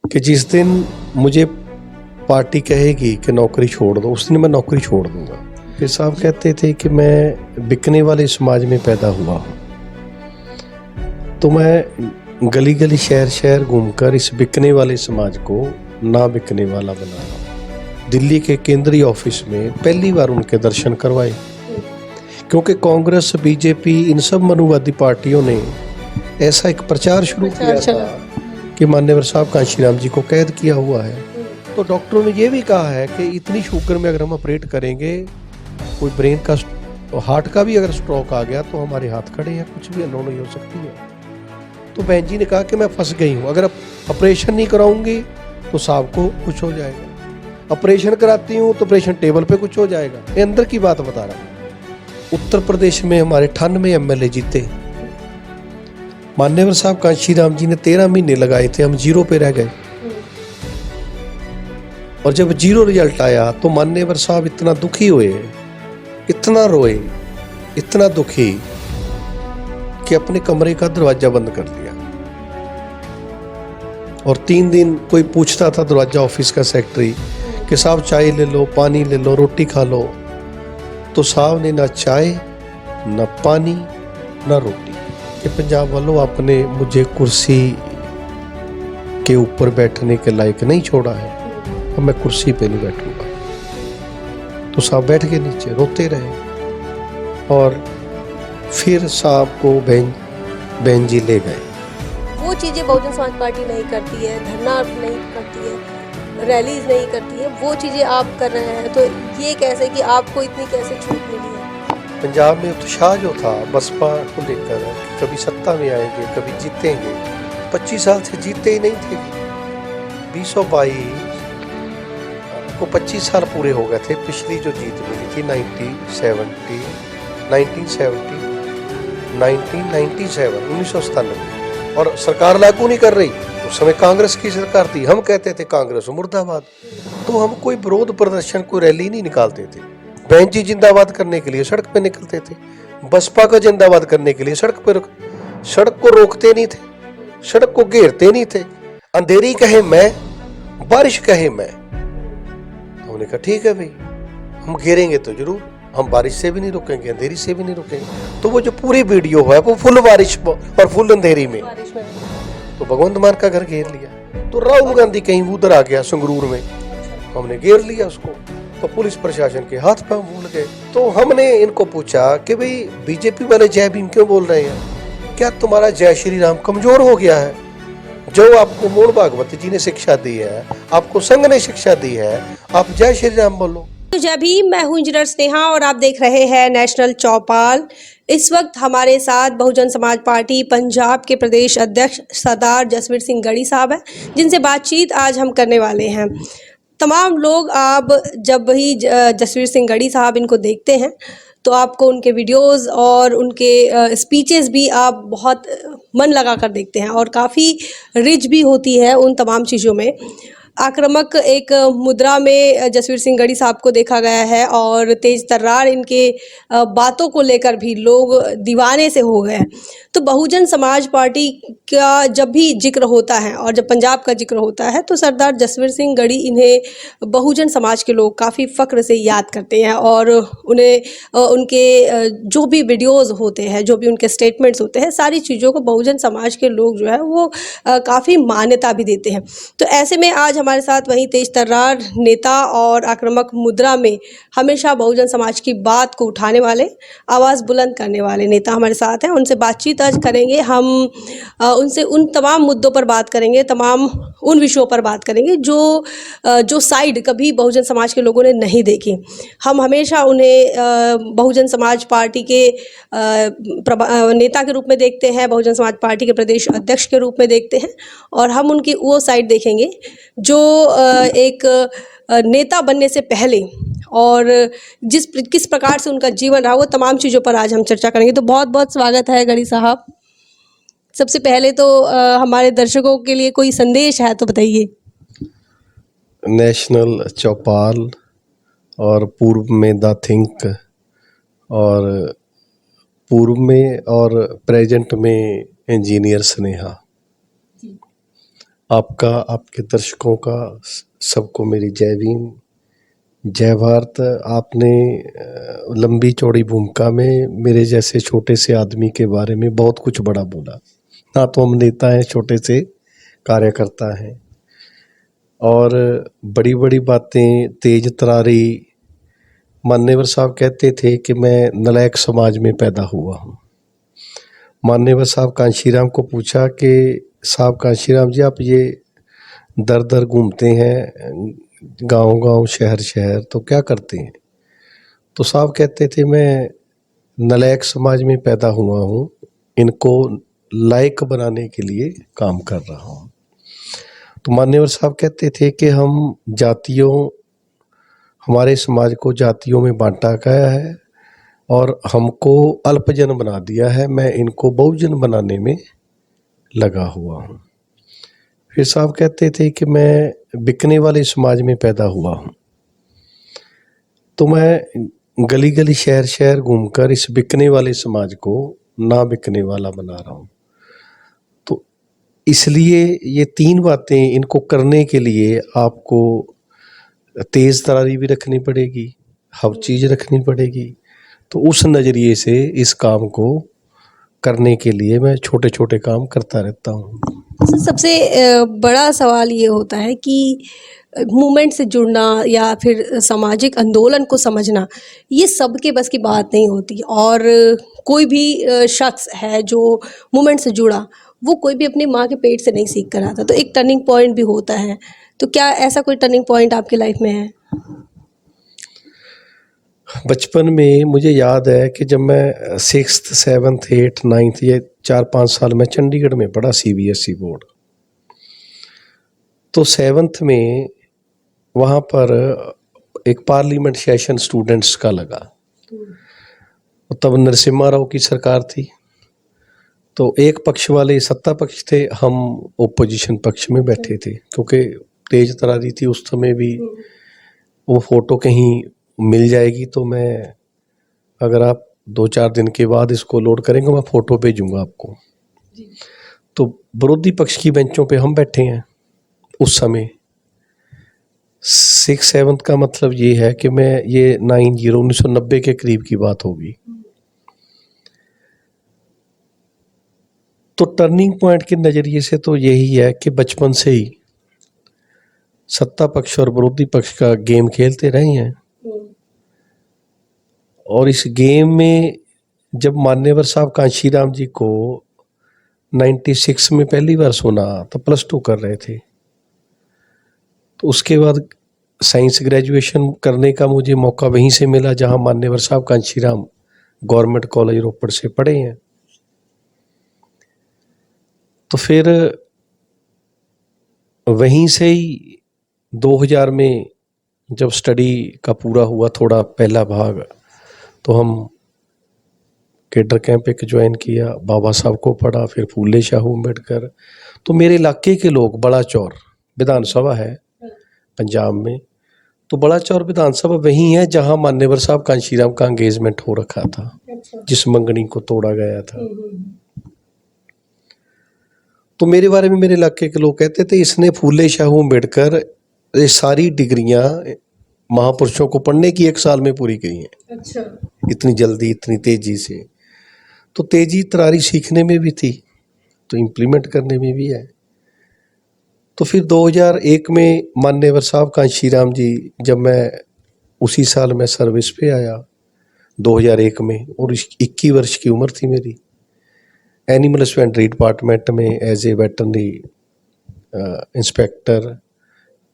कि जिस दिन मुझे पार्टी कहेगी कि नौकरी छोड़ दो, उस दिन मैं नौकरी छोड़ दूंगा। फिर साहब कहते थे कि मैं बिकने वाले समाज में पैदा हुआ हूँ, तो मैं गली गली शहर शहर घूमकर इस बिकने वाले समाज को ना बिकने वाला बना रहा हूँ। दिल्ली के केंद्रीय ऑफिस में पहली बार उनके दर्शन करवाए, क्योंकि कांग्रेस, बीजेपी, इन सब मनुवादी पार्टियों ने ऐसा एक प्रचार शुरू किया था कि मान्यवर साहब कांशीराम जी को कैद किया हुआ है। तो डॉक्टरों ने ये भी कहा है कि इतनी शुगर में अगर हम ऑपरेट करेंगे, कोई ब्रेन का, हार्ट का भी अगर स्ट्रोक आ गया तो हमारे हाथ खड़े हैं, कुछ भी अनहोनी हो सकती है। तो बहन जी ने कहा कि मैं फंस गई हूँ, अगर ऑपरेशन नहीं कराऊंगी तो साहब को कुछ हो जाएगा, ऑपरेशन कराती हूँ तो ऑपरेशन टेबल पे कुछ हो जाएगा। ये अंदर की बात बता रहा हूँ। उत्तर प्रदेश में हमारे 98 MLA जीते। मान्यवर साहब कांशीराम जी ने 13 महीने लगाए थे, हम 0 पे रह गए। और जब 0 रिजल्ट आया तो मान्यवर साहब इतना दुखी हुए, इतना रोए, इतना दुखी कि अपने कमरे का दरवाजा बंद कर दिया। और 3 दिन कोई पूछता था दरवाजा, ऑफिस का सेक्रेटरी, कि साहब चाय ले लो, पानी ले लो, रोटी खा लो, तो साहब ने ना चाय, ना पानी, ना रोटी। कि पंजाब वालों, आपने मुझे कुर्सी के ऊपर बैठने के लायक नहीं छोड़ा है, अब मैं कुर्सी पे नहीं बैठूंगा। तो साहब बैठ के नीचे रोते रहे और फिर साहब को बहन जी ले गए। वो चीज़ें बहुजन समाज पार्टी नहीं करती है, धरना नहीं करती है, रैलीज नहीं करती है, वो चीज़ें आप कर रहे हैं। तो ये कैसे कि आपको इतनी कैसे छूट मिली है? पंजाब में उत्साह जो था बसपा को लेकर, कभी सत्ता में आएंगे, कभी जीतेंगे, 25 साल से जीते ही नहीं थे। 2022 को 25 साल पूरे हो गए थे। पिछली जो जीत मिली थी 1997, और सरकार लागू नहीं कर रही। उस समय कांग्रेस की सरकार थी, हम कहते थे कांग्रेस मुर्दाबाद। तो हम कोई विरोध प्रदर्शन, कोई रैली नहीं निकालते थे। बहन जी जिंदाबाद करने के लिए सड़क पे निकलते थे, बसपा को जिंदाबाद करने के लिए सड़क को रोकते नहीं थे, सड़क को घेरते नहीं थे। अंधेरी कहे मैं, बारिश कहे मैं। हमने कहा ठीक है भाई, हम घेरेंगे तो जरूर, हम बारिश से भी नहीं रुकेंगे, अंधेरी से भी नहीं रुकेंगे। तो वो जो पूरी वीडियो है वो फुल बारिश और फुल अंधेरी में, तो भगवंत मान का घर घेर लिया। तो राहुल गांधी कहीं उधर आ गया संगरूर में, हमने घेर लिया उसको, तो पुलिस प्रशासन के हाथ पांव भूल गए। तो हमने इनको पूछा कि भाई बीजेपी वाले जय भीम क्यों बोल रहे हैं, क्या तुम्हारा जय श्री राम कमजोर हो गया है? जो आपको मोड़ भागवत जी ने शिक्षा दी है, आपको संघ ने शिक्षा दी है, आप जय श्री राम बोलो। तो जय भीम, मैं हूं इंजीनियर स्नेहा और आप देख रहे हैं नेशनल चौपाल। इस वक्त हमारे साथ बहुजन समाज पार्टी पंजाब के प्रदेश अध्यक्ष सरदार जसवीर सिंह गढ़ी साहब हैं, जिनसे बातचीत आज हम करने वाले हैं। तमाम लोग आप जब भी जसवीर सिंह गढ़ी साहब इनको देखते हैं तो आपको उनके वीडियोस और उनके स्पीचेस भी आप बहुत मन लगा कर देखते हैं और काफ़ी रिच भी होती है उन तमाम चीज़ों में। आक्रामक एक मुद्रा में जसवीर सिंह गढ़ी साहब को देखा गया है और तेज तर्रार इनके बातों को लेकर भी लोग दीवाने से हो गए हैं। तो बहुजन समाज पार्टी का जब भी जिक्र होता है और जब पंजाब का जिक्र होता है तो सरदार जसवीर सिंह गढ़ी इन्हें बहुजन समाज के लोग काफ़ी फ़ख्र से याद करते हैं और उन्हें उनके जो भी वीडियोज़ होते हैं, जो भी उनके स्टेटमेंट्स होते हैं, सारी चीज़ों को बहुजन समाज के लोग जो है वो काफ़ी मान्यता भी देते हैं। तो ऐसे में आज हमारे साथ वही तेज तर्रार नेता और आक्रामक मुद्रा में हमेशा बहुजन समाज की बात को उठाने वाले, आवाज़ बुलंद करने वाले नेता हमारे साथ हैं। उनसे बातचीत आज करेंगे हम, उनसे उन तमाम मुद्दों पर बात करेंगे, तमाम उन विषयों पर बात करेंगे जो साइड कभी बहुजन समाज के लोगों ने नहीं देखी। हम हमेशा उन्हें बहुजन समाज पार्टी के नेता के रूप में देखते हैं, बहुजन समाज पार्टी के प्रदेश अध्यक्ष के रूप में देखते हैं और हम उनकी वो साइड देखेंगे जो एक नेता बनने से पहले और किस प्रकार से उनका जीवन रहा, वो तमाम चीज़ों पर आज हम चर्चा करेंगे। तो बहुत बहुत स्वागत है गढ़ी साहब। सबसे पहले तो हमारे दर्शकों के लिए कोई संदेश है तो बताइए। नेशनल चौपाल और पूर्व में द थिंक और पूर्व में और प्रेजेंट में इंजीनियर स्नेहा, आपका, आपके दर्शकों का, सबको मेरी जय भीम, जय भारत। आपने लंबी चौड़ी भूमिका में मेरे जैसे छोटे से आदमी के बारे में बहुत कुछ बड़ा बोला। ना तो हम नेता हैं, छोटे से कार्यकर्ता हैं, और बड़ी बड़ी बातें, तेज तरारी। मान्यवर साहब कहते थे कि मैं नलायक समाज में पैदा हुआ हूँ। मान्यवर साहब कांशीराम को पूछा कि साहब कांशीराम जी, आप ये दर दर घूमते हैं, गांव गांव, शहर शहर, तो क्या करते हैं? तो साहब कहते थे, मैं नलायक समाज में पैदा हुआ हूँ, इनको लायक बनाने के लिए काम कर रहा हूँ। तो मान्यवर साहब कहते थे कि हम जातियों, हमारे समाज को जातियों में बांटा गया है और हमको अल्पजन बना दिया है, मैं इनको बहुजन बनाने में लगा हुआ हूँ। फिर साहब कहते थे कि मैं बिकने वाले समाज में पैदा हुआ हूँ, तो मैं गली गली, शहर शहर घूमकर इस बिकने वाले समाज को ना बिकने वाला बना रहा हूँ। तो इसलिए ये तीन बातें, इनको करने के लिए आपको तेज तरारी भी रखनी पड़ेगी, हर चीज़ रखनी पड़ेगी। तो उस नज़रिए से इस काम को करने के लिए मैं छोटे छोटे काम करता रहता हूँ। सर, सबसे बड़ा सवाल ये होता है कि मूवमेंट से जुड़ना या फिर सामाजिक आंदोलन को समझना, ये सबके बस की बात नहीं होती। और कोई भी शख्स है जो मूवमेंट से जुड़ा, वो कोई भी अपनी माँ के पेट से नहीं सीख कर आता। तो एक टर्निंग पॉइंट भी होता है। तो क्या ऐसा कोई टर्निंग पॉइंट आपकी लाइफ में है? बचपन में मुझे याद है कि जब मैं 6th 7th 8th 9th, ये 4-5 साल मैं चंडीगढ़ में पढ़ा, CBSE बोर्ड। तो 7th में वहाँ पर एक पार्लियामेंट सेशन स्टूडेंट्स का लगा। तब नरसिम्हा राव की सरकार थी, तो एक पक्ष वाले सत्ता पक्ष थे, हम ओपोजिशन पक्ष में बैठे थे। क्योंकि तेज तरारी थी उस समय भी, वो फोटो कहीं मिल जाएगी तो मैं, अगर आप 2-4 दिन के बाद इसको लोड करेंगे, मैं फ़ोटो भेजूंगा आपको। तो विरोधी पक्ष की बेंचों पे हम बैठे हैं उस समय। 6-7 का मतलब ये है कि मैं, ये 1990 के करीब की बात होगी। तो टर्निंग पॉइंट के नज़रिए से तो यही है कि बचपन से ही सत्ता पक्ष और विरोधी पक्ष का गेम खेलते रहे हैं, और इस गेम में जब मान्यवर साहब कांशीराम जी को 96 में पहली बार सुना तो +2 कर रहे थे। तो उसके बाद साइंस ग्रेजुएशन करने का मुझे मौका वहीं से मिला जहां मान्यवर साहब कांशीराम गवर्नमेंट कॉलेज रोपड़ से पढ़े हैं। तो फिर वहीं से ही 2000 में जब स्टडी का पूरा हुआ थोड़ा पहला भाग, तो हम केडर कैंप एक ज्वाइन किया, बाबा साहब को पढ़ा, फिर फूले शाहू अम्बेडकर। तो मेरे इलाके के लोग, बड़ाचौर विधानसभा है पंजाब में, तो बड़ाचौर विधानसभा वही है जहां मान्यवर साहब कांशीराम का एंगेजमेंट हो रखा था, जिस मंगनी को तोड़ा गया था। तो मेरे बारे में मेरे इलाके के लोग कहते थे, इसने फूले शाहू अम्बेडकर ये सारी डिग्रियां महापुरुषों को पढ़ने की 1 साल में पूरी की हैं। अच्छा। इतनी जल्दी, इतनी तेजी से। तो तेजी तरारी सीखने में भी थी, तो इम्प्लीमेंट करने में भी है। तो फिर 2001 में मान्यवर साहब कांशीराम जी, जब मैं उसी साल मैं सर्विस पे आया 2001 में, और 21 वर्ष की उम्र थी मेरी, एनिमल हस्बेंड्री डिपार्टमेंट में एज ए वेटरनरी इंस्पेक्टर,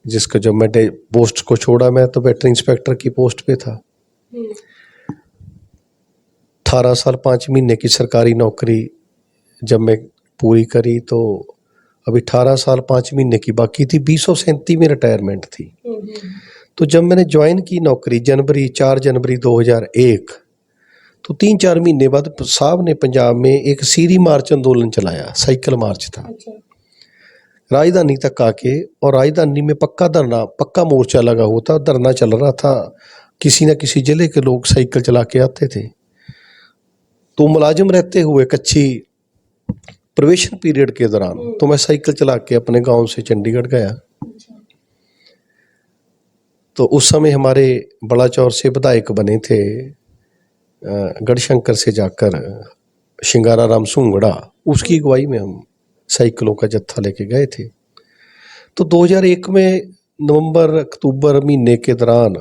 जिसका जब मैं पोस्ट को छोड़ा, मैं तो वेटरनरी इंस्पेक्टर की पोस्ट पे था। 18 साल 5 महीने की सरकारी नौकरी जब मैं पूरी करी, तो अभी 18 साल 5 महीने की बाकी थी, 2037 में रिटायरमेंट थी। तो जब मैंने ज्वाइन की नौकरी 4 जनवरी 2001, तो 3-4 महीने बाद साहब ने पंजाब में एक सीरी मार्च आंदोलन चलाया, साइकिल मार्च था। राजधानी तक आके, और राजधानी में पक्का धरना, पक्का मोर्चा लगा हुआ था, धरना चल रहा था, किसी न किसी जिले के लोग साइकिल चला के आते थे। तो मुलाजिम रहते हुए कच्ची प्रोबेशन पीरियड के दौरान तो मैं साइकिल चला के अपने गांव से चंडीगढ़ गया। तो उस समय हमारे बड़ाचौर से विधायक बने थे गढ़शंकर से जाकर शिंगारा राम सुंगड़ा, उसकी अगुवाई में हम साइकिलों का जत्था लेके गए थे। तो 2001 में नवंबर अक्टूबर महीने के दौरान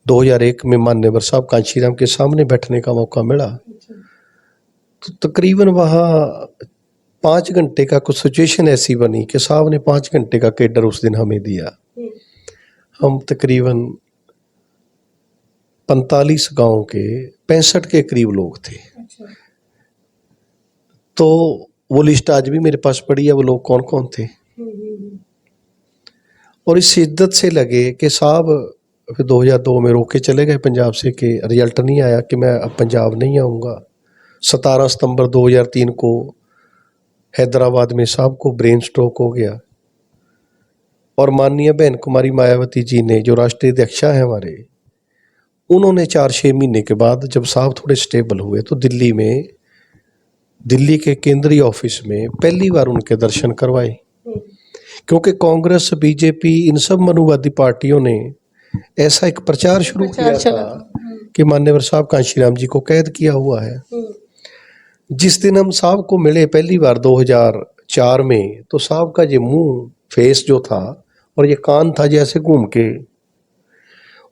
2001 में मान्यवर साहब कांशीराम के सामने बैठने का मौका मिला। तो तकरीबन वहाँ 5 घंटे का कुछ सिचुएशन ऐसी बनी कि साहब ने 5 घंटे का केडर उस दिन हमें दिया। हम तकरीबन 45 गांव के 65 के करीब लोग थे। तो वो लिस्ट आज भी मेरे पास पड़ी है, वो लोग कौन कौन थे। और इस शिद्दत से लगे कि साहब फिर 2002 में रोके चले गए पंजाब से कि रिजल्ट नहीं आया कि मैं अब पंजाब नहीं आऊँगा। 17 सितंबर 2003 को हैदराबाद में साहब को ब्रेन स्ट्रोक हो गया और माननीय बहन कुमारी मायावती जी ने, जो राष्ट्रीय अध्यक्षा है हमारे, उन्होंने 4-6 महीने के बाद जब साहब थोड़े स्टेबल हुए तो दिल्ली के केंद्रीय ऑफिस में पहली बार उनके दर्शन करवाए। क्योंकि कांग्रेस, बीजेपी, इन सब मनुवादी पार्टियों ने ऐसा एक प्रचार शुरू किया था कि मान्यवर साहब कांशीराम जी को कैद किया हुआ है। जिस दिन हम साहब को मिले पहली बार 2004 में, तो साहब का ये मुंह फेस जो था और ये कान था जैसे घूम के,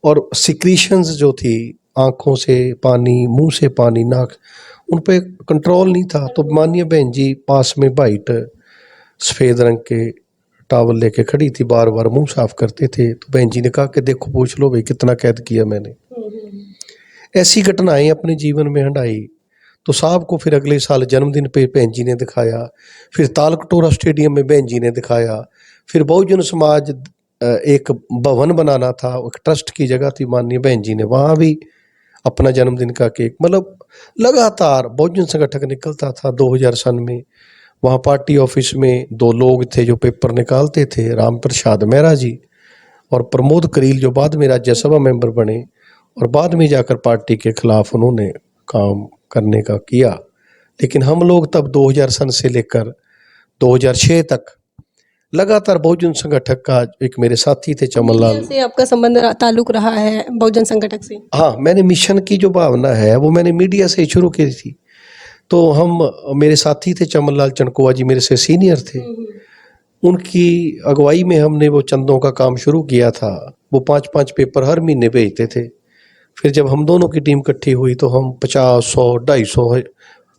और सिक्रीशंस जो थी, आंखों से पानी, मुंह से पानी, नाक, उन पे कंट्रोल नहीं था। तो माननीय बहन जी पास में वाइट सफ़ेद रंग के टावल लेके खड़ी थी, बार बार मुंह साफ करते थे। तो बहन जी ने कहा कि देखो पूछ लो भाई कितना कैद किया मैंने। ऐसी घटनाएं अपने जीवन में हंडाई। तो साहब को फिर अगले साल जन्मदिन पे बहन जी ने दिखाया, फिर तालकटोरा स्टेडियम में बहन जी ने दिखाया, फिर बहुजन समाज एक भवन बनाना था, एक ट्रस्ट की जगह थी, माननीय बहन जी ने वहाँ भी अपना जन्मदिन का केक, मतलब लगातार बहुजन संगठन निकलता था। 2000 सन में वहाँ पार्टी ऑफिस में 2 लोग थे जो पेपर निकालते थे, राम प्रसाद मेहरा जी और प्रमोद करील, जो बाद में राज्यसभा मेंबर बने और बाद में जाकर पार्टी के खिलाफ उन्होंने काम करने का किया। लेकिन हम लोग तब 2000 सन से लेकर 2006 तक लगातार बहुजन संगठक का, एक मेरे साथी थे चमनलाल से आपका संबंध ताल्लुक रहा है बहुजन संगठक से? हाँ, मैंने मिशन की जो भावना है वो मैंने मीडिया से शुरू की थी। तो मेरे साथी थे चमनलाल चनकोवा जी, मेरे से सीनियर थे, उनकी अगुवाई में हमने वो चंदों का काम शुरू किया था। वो 5-5 पेपर हर महीने भेजते थे। फिर जब हम दोनों की टीम इकट्ठी हुई तो हम 50, 100, 250,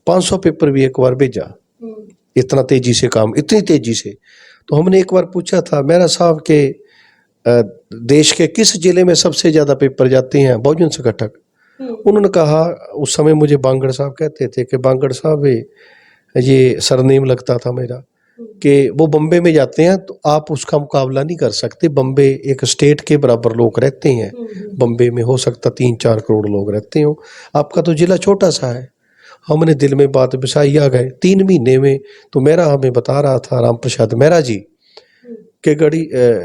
500 पेपर भी एक बार भेजा। इतना तेजी से काम, इतनी तेजी से। तो हमने एक बार पूछा था मेरा साहब के देश के किस जिले में सबसे ज़्यादा पेपर जाते हैं बहुजन संगठक। उन्होंने कहा, उस समय मुझे बांगड़ साहब कहते थे कि बांगड़ साहब ये सरनेम लगता था मेरा, कि वो बम्बे में जाते हैं तो आप उसका मुकाबला नहीं कर सकते। बम्बे एक स्टेट के बराबर लोग रहते हैं, बम्बे में हो सकता 3-4 करोड़ लोग रहते हो, आपका तो जिला छोटा सा है। हमने दिल में बात बिसाई आ गए 3 महीने में। तो मेरा हमें बता रहा था राम प्रसाद मेहरा जी के गढ़ी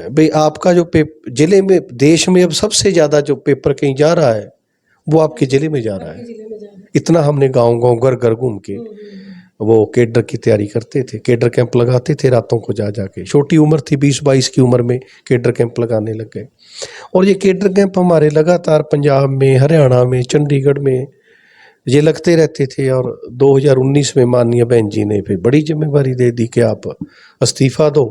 भाई आपका जो जिले में, देश में अब सबसे ज़्यादा जो पेपर कहीं जा रहा है वो आपके जिले में जा रहा है। इतना हमने गांव घर घर घूम के वो केडर की तैयारी करते थे, केडर कैंप लगाते थे रातों को जा के। छोटी उम्र थी, 20-22 की उम्र में केडर कैंप लगाने लग गए। और ये केडर कैंप हमारे लगातार पंजाब में, हरियाणा में, चंडीगढ़ में ये लगते रहते थे। और 2019 में माननीय बहन जी ने फिर बड़ी जिम्मेवारी दे दी कि आप इस्तीफा दो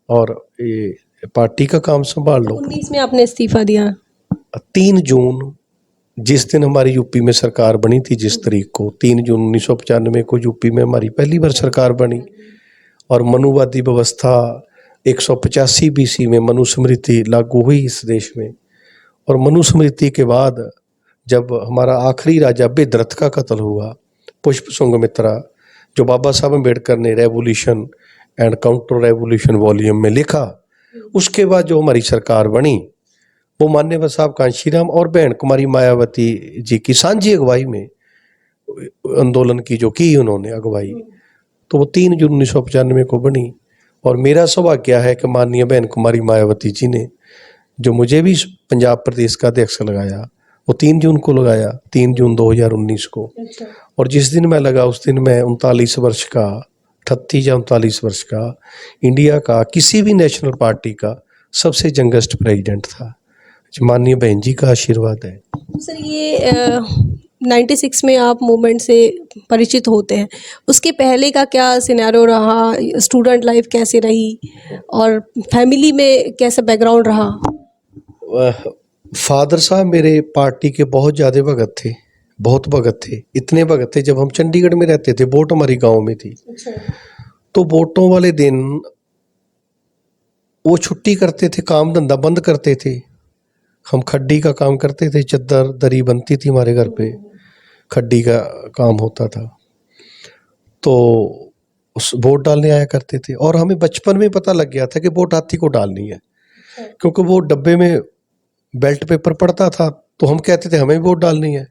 और ये पार्टी का काम संभाल लो। 19 में आपने इस्तीफा दिया? 3 जून जिस दिन हमारी यूपी में सरकार बनी थी, जिस तारीख को 3 जून 1995 को यूपी में हमारी पहली बार सरकार बनी और मनुवादी व्यवस्था 185 BC में मनुस्मृति लागू हुई इस देश में। और मनुस्मृति के बाद जब हमारा आखिरी राजा बेदरथ का कत्ल हुआ, पुष्प संघमित्रा, जो बाबा साहब अम्बेडकर ने revolution and counter revolution volume में लिखा, उसके बाद जो हमारी सरकार बनी वो मान्यवर साहब कांशीराम और बहन कुमारी मायावती जी की सांझी अगुवाई में आंदोलन की जो की उन्होंने अगुवाई, तो वो 3 जून 1995 को बनी। और मेरा सौभाग्य है कि माननीय बहन कुमारी मायावती जी ने, जो मुझे भी पंजाब प्रदेश का अध्यक्ष लगाया, वो 3 जून को लगाया, 3 जून 2019 को। अच्छा। और जिस दिन मैं लगा उस दिन मैं 39 वर्ष का, 38 या 39 वर्ष का, इंडिया का किसी भी नेशनल पार्टी का सबसे यंगेस्ट प्रेसिडेंट था। माननीय बहन जी का आशीर्वाद है। तो सर ये 96 में आप मूवमेंट से परिचित होते हैं, उसके पहले का क्या सिनेरियो रहा, स्टूडेंट लाइफ कैसी रही और फैमिली में कैसा बैकग्राउंड रहा? फादर साहब मेरे पार्टी के बहुत ज़्यादा भगत थे, बहुत भगत थे, इतने भगत थे जब हम चंडीगढ़ में रहते थे, वोट हमारी गांव में थी। अच्छा। तो वोटों वाले दिन वो छुट्टी करते थे, काम धंधा बंद करते थे, हम खड्डी का काम करते थे, चद्दर दरी बनती थी हमारे घर पे, खड्डी का काम होता था। तो उस वोट डालने आया करते थे और हमें बचपन में पता लग गया था कि वोट हाथी को डालनी है, क्योंकि वो डब्बे में बेल्ट पेपर पड़ता था तो हम कहते थे हमें भी वोट डालनी है।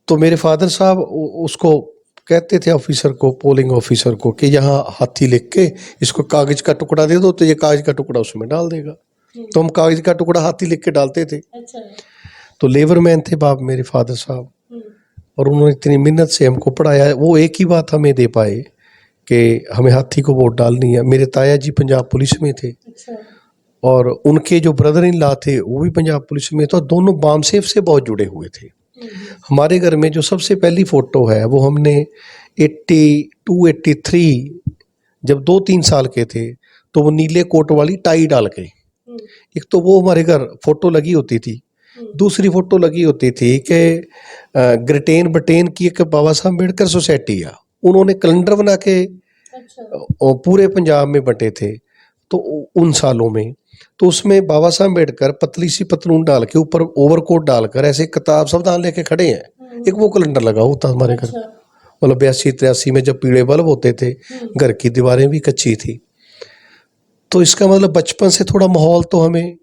तो मेरे फादर साहब उसको कहते थे ऑफिसर को, पोलिंग ऑफिसर को, कि यहाँ हाथी लिख के इसको कागज का टुकड़ा दे दो तो ये कागज का टुकड़ा उसमें डाल देगा। तो हम कागज का टुकड़ा हाथी लिख के डालते थे। अच्छा। तो लेबर मैन थे बाप मेरे फादर साहब, और उन्होंने इतनी मिन्नत से हमको पढ़ाया। वो एक ही बात हमें दे पाए कि हमें हाथी को वोट डालनी है। मेरे ताया जी पंजाब पुलिस में थे। अच्छा। और उनके जो ब्रदर इन लॉ थे वो भी पंजाब पुलिस में थे, और दोनों बामसेफ से बहुत जुड़े हुए थे। हमारे घर में जो सबसे पहली फ़ोटो है वो हमने 82-83 जब 2-3 साल के थे तो वो नीले कोट वाली टाई डाल के, एक तो वो हमारे घर फ़ोटो लगी होती थी, दूसरी फ़ोटो लगी होती थी कि ग्रिटेन ब्रिटेन की एक बाबा साहब अम्बेडकर सोसाइटी है, उन्होंने कैलेंडर बना के पूरे पंजाब में बंटे थे। तो उन सालों में तो उसमें बाबा साहब अम्बेडकर पतली सी पतलून डाल के ऊपर ओवरकोट डालकर ऐसे किताब संविधान लेके खड़े हैं, एक वो कैलेंडर लगा होता हमारे घर। मतलब 82-83 में जब पीले बल्ब होते थे, घर की दीवारें भी कच्ची थी। तो इसका मतलब बचपन से थोड़ा माहौल तो हमें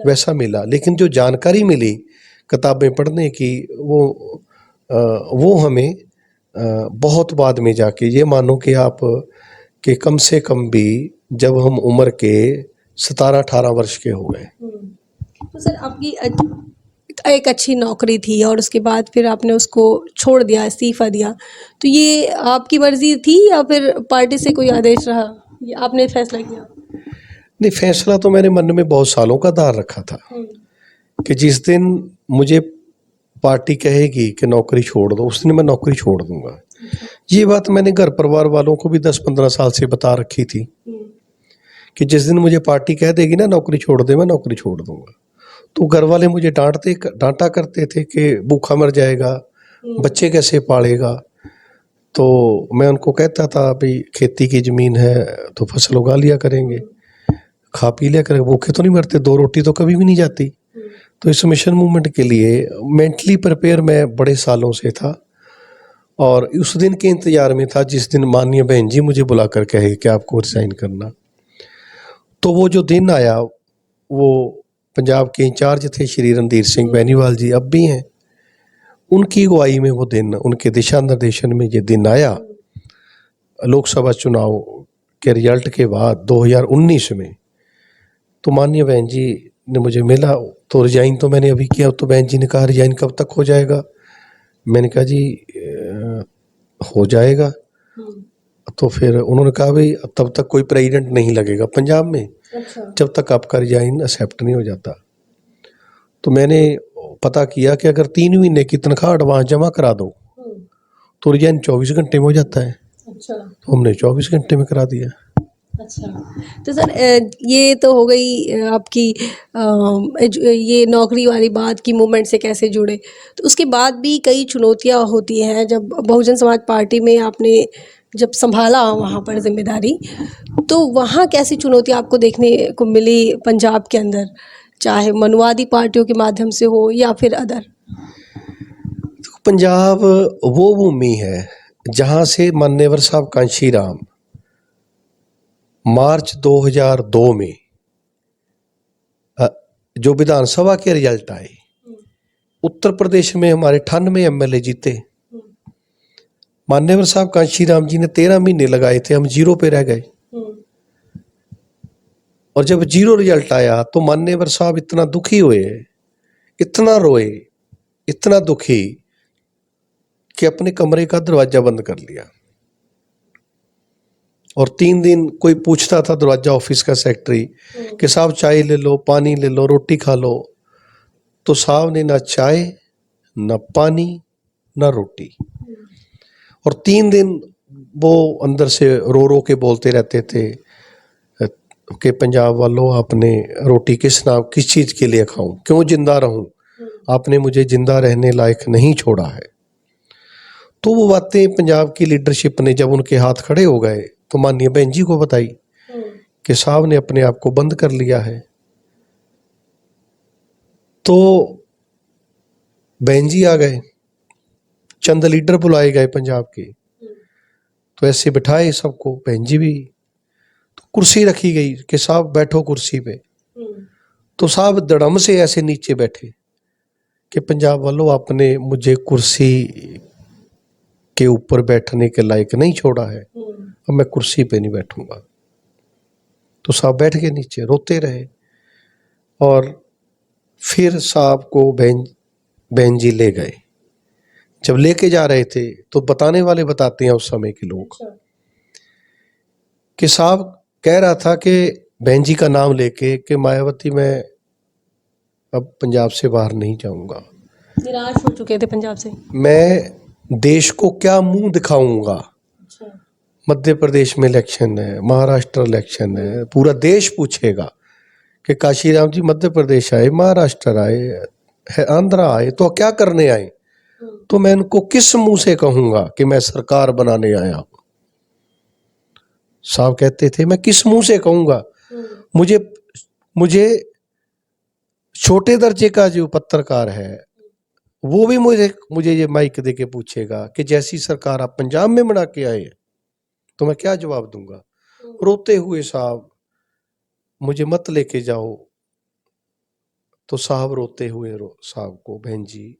वैसा मिला, लेकिन जो जानकारी मिली किताबें पढ़ने की वो हमें बहुत बाद में जाके, ये मानो कि आप कि कम से कम भी जब हम उम्र के 17-18 वर्ष के हो गए। तो सर आपकी एक अच्छी नौकरी थी और उसके बाद फिर आपने उसको छोड़ दिया, इस्तीफा दिया, तो ये आपकी मर्जी थी या फिर पार्टी से कोई आदेश रहा, या आपने फैसला किया? नहीं, फैसला तो मैंने मन में बहुत सालों का दार रखा था कि जिस दिन मुझे पार्टी कहेगी कि नौकरी छोड़ दो, उस दिन मैं नौकरी छोड़ दूंगा। ये बात मैंने घर परिवार वालों को भी 10-15 साल से बता रखी थी कि जिस दिन मुझे पार्टी कह देगी ना नौकरी छोड़ दे, मैं नौकरी छोड़ दूंगा। तो घर वाले मुझे डांटा करते थे कि भूखा मर जाएगा, बच्चे कैसे पालेगा। तो मैं उनको कहता था भाई खेती की ज़मीन है तो फसल उगा लिया करेंगे, खा पी लिया करेंगे, भूखे तो नहीं मरते, 2 रोटी तो कभी भी नहीं जाती। तो इस मिशन मूवमेंट के लिए मेंटली प्रिपेयर मैं बड़े सालों से था और उस दिन के इंतज़ार में था जिस दिन माननीय बहन जी मुझे बुलाकर कहे कि आपको रिज़ाइन करना। तो वो जो दिन आया, वो पंजाब के इंचार्ज थे श्री रणधीर सिंह बेनीवाल जी, अब भी हैं, उनकी अगुवाई में वो दिन, उनके दिशा निर्देशन में ये दिन आया। लोकसभा चुनाव के रिजल्ट के बाद 2019 में तो माननीय बहन जी ने मुझे मिला, तो रिजाइन तो मैंने अभी किया। तो बहन जी ने कहा रिजाइन कब तक हो जाएगा? मैंने कहा जी हो जाएगा। तो फिर उन्होंने कहा भाई तब तक कोई प्रेसिडेंट नहीं लगेगा पंजाब में, जब तक आपका रिजाइन एक्सेप्ट नहीं हो जाता। तो मैंने पता किया कि अगर 3 महीने की तनख्वाह एडवांस जमा करा दो तो रिजाइन 24 घंटे में हो जाता है। तो हमने 24 घंटे में करा दिया। अच्छा, तो सर ये तो हो गई आपकी ये नौकरी वाली बात की मूवमेंट से कैसे जुड़े। तो उसके बाद भी कई चुनौतियां होती हैं। जब बहुजन समाज पार्टी में आपने जब संभाला वहाँ पर जिम्मेदारी, तो वहाँ कैसी चुनौतियां आपको देखने को मिली पंजाब के अंदर, चाहे मनुवादी पार्टियों के माध्यम से हो या फिर अदर? तो पंजाब वो भूमि है जहाँ से मान्यवर साहब कांशी राम मार्च 2002 में जो विधानसभा के रिजल्ट आए, उत्तर प्रदेश में हमारे 98 एमएलए जीते। मान्यवर साहब कांशी राम जी ने 13 महीने लगाए थे, हम 0 पे रह गए। और जब 0 रिजल्ट आया तो मान्यवर साहब इतना दुखी हुए इतना रोए, इतना दुखी कि अपने कमरे का दरवाजा बंद कर लिया। और 3 दिन कोई पूछता था दरवाजा ऑफिस का सेक्रेटरी कि साहब चाय ले लो, पानी ले लो, रोटी खा लो, तो साहब ने ना चाय, ना पानी, ना रोटी। और 3 दिन वो अंदर से रो रो के बोलते रहते थे कि पंजाब वालों, आपने रोटी किस चीज़ के लिए खाऊं, क्यों जिंदा रहूं, आपने मुझे जिंदा रहने लायक नहीं छोड़ा है। तो वो बातें पंजाब की लीडरशिप ने जब उनके हाथ खड़े हो गए तो माननीय बहन जी को बताई कि साहब ने अपने आप को बंद कर लिया है। तो बहन जी आ गए, चंद लीडर बुलाए गए पंजाब के, तो ऐसे बिठाए सबको, बहन जी भी, तो कुर्सी रखी गई कि साहब बैठो कुर्सी पे। तो साहब धड़म से ऐसे नीचे बैठे कि पंजाब वालों, आपने मुझे कुर्सी के ऊपर बैठने के लायक नहीं छोड़ा है, अब मैं कुर्सी पे नहीं बैठूंगा। तो साहब बैठ के नीचे रोते रहे। और फिर साहब को बहन जी ले गए। जब लेके जा रहे थे तो बताने वाले बताते हैं उस समय के लोग कि साहब कह रहा था कि बहन जी का नाम लेके कि मायावती, मैं अब पंजाब से बाहर नहीं जाऊंगा, निराश हो चुके थे पंजाब से। मैं देश को क्या मुंह दिखाऊंगा। मध्य प्रदेश में इलेक्शन है, महाराष्ट्र इलेक्शन है, पूरा देश पूछेगा कि काशीराम जी मध्य प्रदेश आए, महाराष्ट्र आए, आंध्रा आए, तो क्या करने आए, तो मैं इनको किस मुंह से कहूंगा कि मैं सरकार बनाने आया हूं। साहब कहते थे मैं किस मुंह से कहूंगा, मुझे छोटे दर्जे का जो पत्रकार है वो भी मुझे ये माइक दे के पूछेगा कि जैसी सरकार आप पंजाब में बना के आए तो मैं क्या जवाब दूंगा। रोते हुए साहब, मुझे मत लेके जाओ। तो साहब रोते हुए साहब को, बहन जी,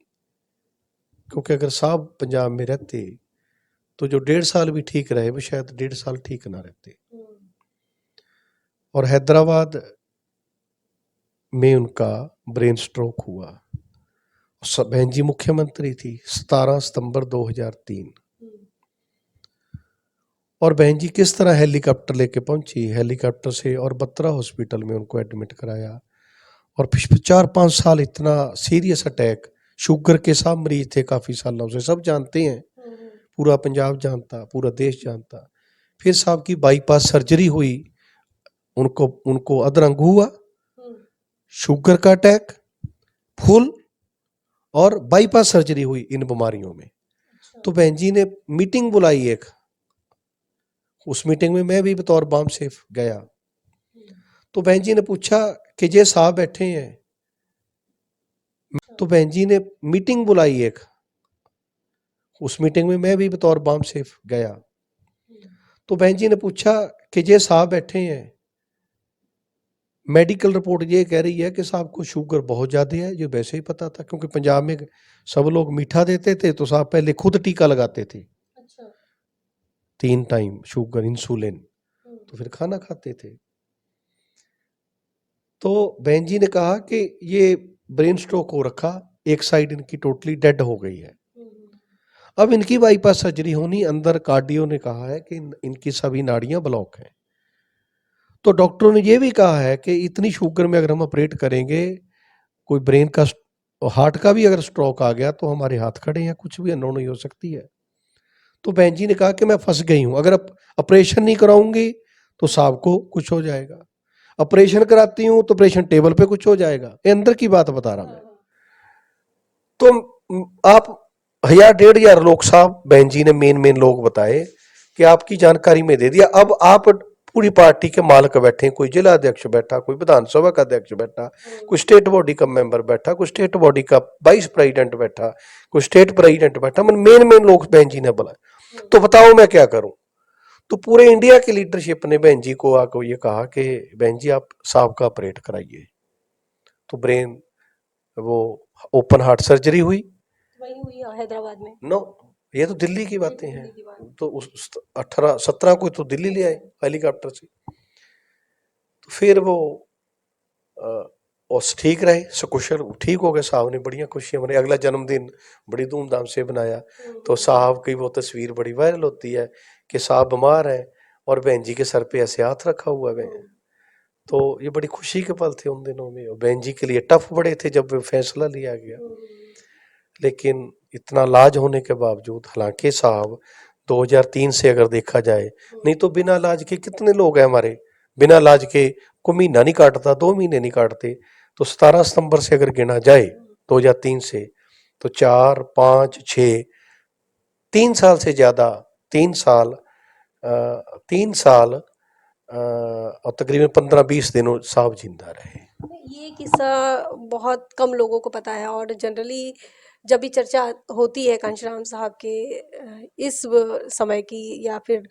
क्योंकि अगर साहब पंजाब में रहते तो जो 1.5 साल भी ठीक रहे वो शायद 1.5 साल ठीक ना रहते। और हैदराबाद में उनका ब्रेन स्ट्रोक हुआ। बहन जी मुख्यमंत्री थी 17 सितंबर 2003। और बहन जी किस तरह हेलीकॉप्टर लेके पहुंची, हेलीकॉप्टर से, और बत्रा हॉस्पिटल में उनको एडमिट कराया। और पिछले 4-5 साल इतना सीरियस अटैक, शुगर के सब मरीज थे काफी सालों से, सब जानते हैं, पूरा पंजाब जानता, पूरा देश जानता। फिर साहब की बाईपास सर्जरी हुई, उनको अधरंग हुआ, शुगर का अटैक, फुल, और बाईपास सर्जरी हुई इन बीमारियों में। तो बहन जी ने मीटिंग बुलाई एक, उस मीटिंग में मैं भी बतौर बाम सेफ गया। तो बहन जी ने पूछा कि ये साहब बैठे हैं, तो बहन जी ने मीटिंग बुलाई एक, उस मीटिंग में मैं भी बतौर बाम सेफ गया। तो बहन जी ने पूछा कि ये साहब बैठे हैं, मेडिकल रिपोर्ट ये कह रही है कि साहब को शुगर बहुत ज्यादा है। ये वैसे ही पता था क्योंकि पंजाब में सब लोग मीठा देते थे, तो साहब पहले खुद टीका लगाते थे। 3 टाइम शुगर, इंसुलिन, तो फिर खाना खाते थे। तो बहन जी ने कहा कि ये ब्रेन स्ट्रोक हो रखा, एक साइड इनकी टोटली डेड हो गई है, अब इनकी बाईपास सर्जरी होनी। अंदर कार्डियो ने कहा है कि इनकी सभी नाड़ियां ब्लॉक हैं। तो डॉक्टरों ने ये भी कहा है कि इतनी शुगर में अगर हम ऑपरेट करेंगे, कोई ब्रेन का, हार्ट का भी अगर स्ट्रोक आ गया तो हमारे हाथ खड़े हैं, कुछ भी अनहोनी हो सकती है। तो बहन जी ने कहा कि मैं फंस गई हूं, अगर ऑपरेशन नहीं कराऊंगी तो साहब को कुछ हो जाएगा, ऑपरेशन कराती हूं तो ऑपरेशन टेबल पे कुछ हो जाएगा। ये अंदर की बात बता रहा मैं। तो आप 1000-1500 लोग साहब बहन जी ने मेन लोग बताए कि आपकी जानकारी में दे दिया। अब आप पूरी पार्टी के मालिक बैठे, कोई जिला अध्यक्ष बैठा, कोई विधानसभा का अध्यक्ष बैठा, कोई स्टेट बॉडी का मेंबर बैठा, कोई स्टेट बॉडी का वाइस प्रेसिडेंट बैठा, कोई स्टेट प्रेसिडेंट बैठा, मतलब मेन लोग बहन जी ने बुलाए। तो बताओ मैं क्या करूं। तो पूरे इंडिया की लीडरशिप ने बहन जी को आकर ये कहा कि बहन जी आप साहब का ऑपरेट कराइए। तो ब्रेन, वो ओपन हार्ट सर्जरी हुई, वही हुई हैदराबाद में। नो, ये तो दिल्ली की बातें हैं। तो उस 18-17 को तो दिल्ली ले आए हेलीकॉप्टर से। तो फिर वो और ठीक रहे सकुशल, ठीक हो गए साहब ने, बढ़िया खुशियाँ मनाई। अगला जन्मदिन बड़ी धूमधाम से बनाया। तो साहब की वो तस्वीर बड़ी वायरल होती है कि साहब बीमार हैं और बहन जी के सर पे ऐसे हाथ रखा हुआ है। तो ये बड़ी खुशी के पल थे उन दिनों में, और बहन जी के लिए टफ बड़े थे जब वो फैसला लिया गया। लेकिन इतना इलाज होने के बावजूद, हालांकि साहब 2003 से अगर देखा जाए, नहीं तो बिना इलाज के कितने लोग हैं हमारे, बिना इलाज के कोई महीना नहीं काटता, 2 महीने नहीं काटते। तो 17 सितंबर से अगर गिना जाए 2003 से, तो 4, 5, 6, 3 साल से ज्यादा, 3 साल, 3 साल और तकरीबन 15-20 दिन साहब जिंदा रहे। ये किस्सा बहुत कम लोगों को पता है, और जनरली जब भी चर्चा होती है कांशीराम साहब के इस समय की, या फिर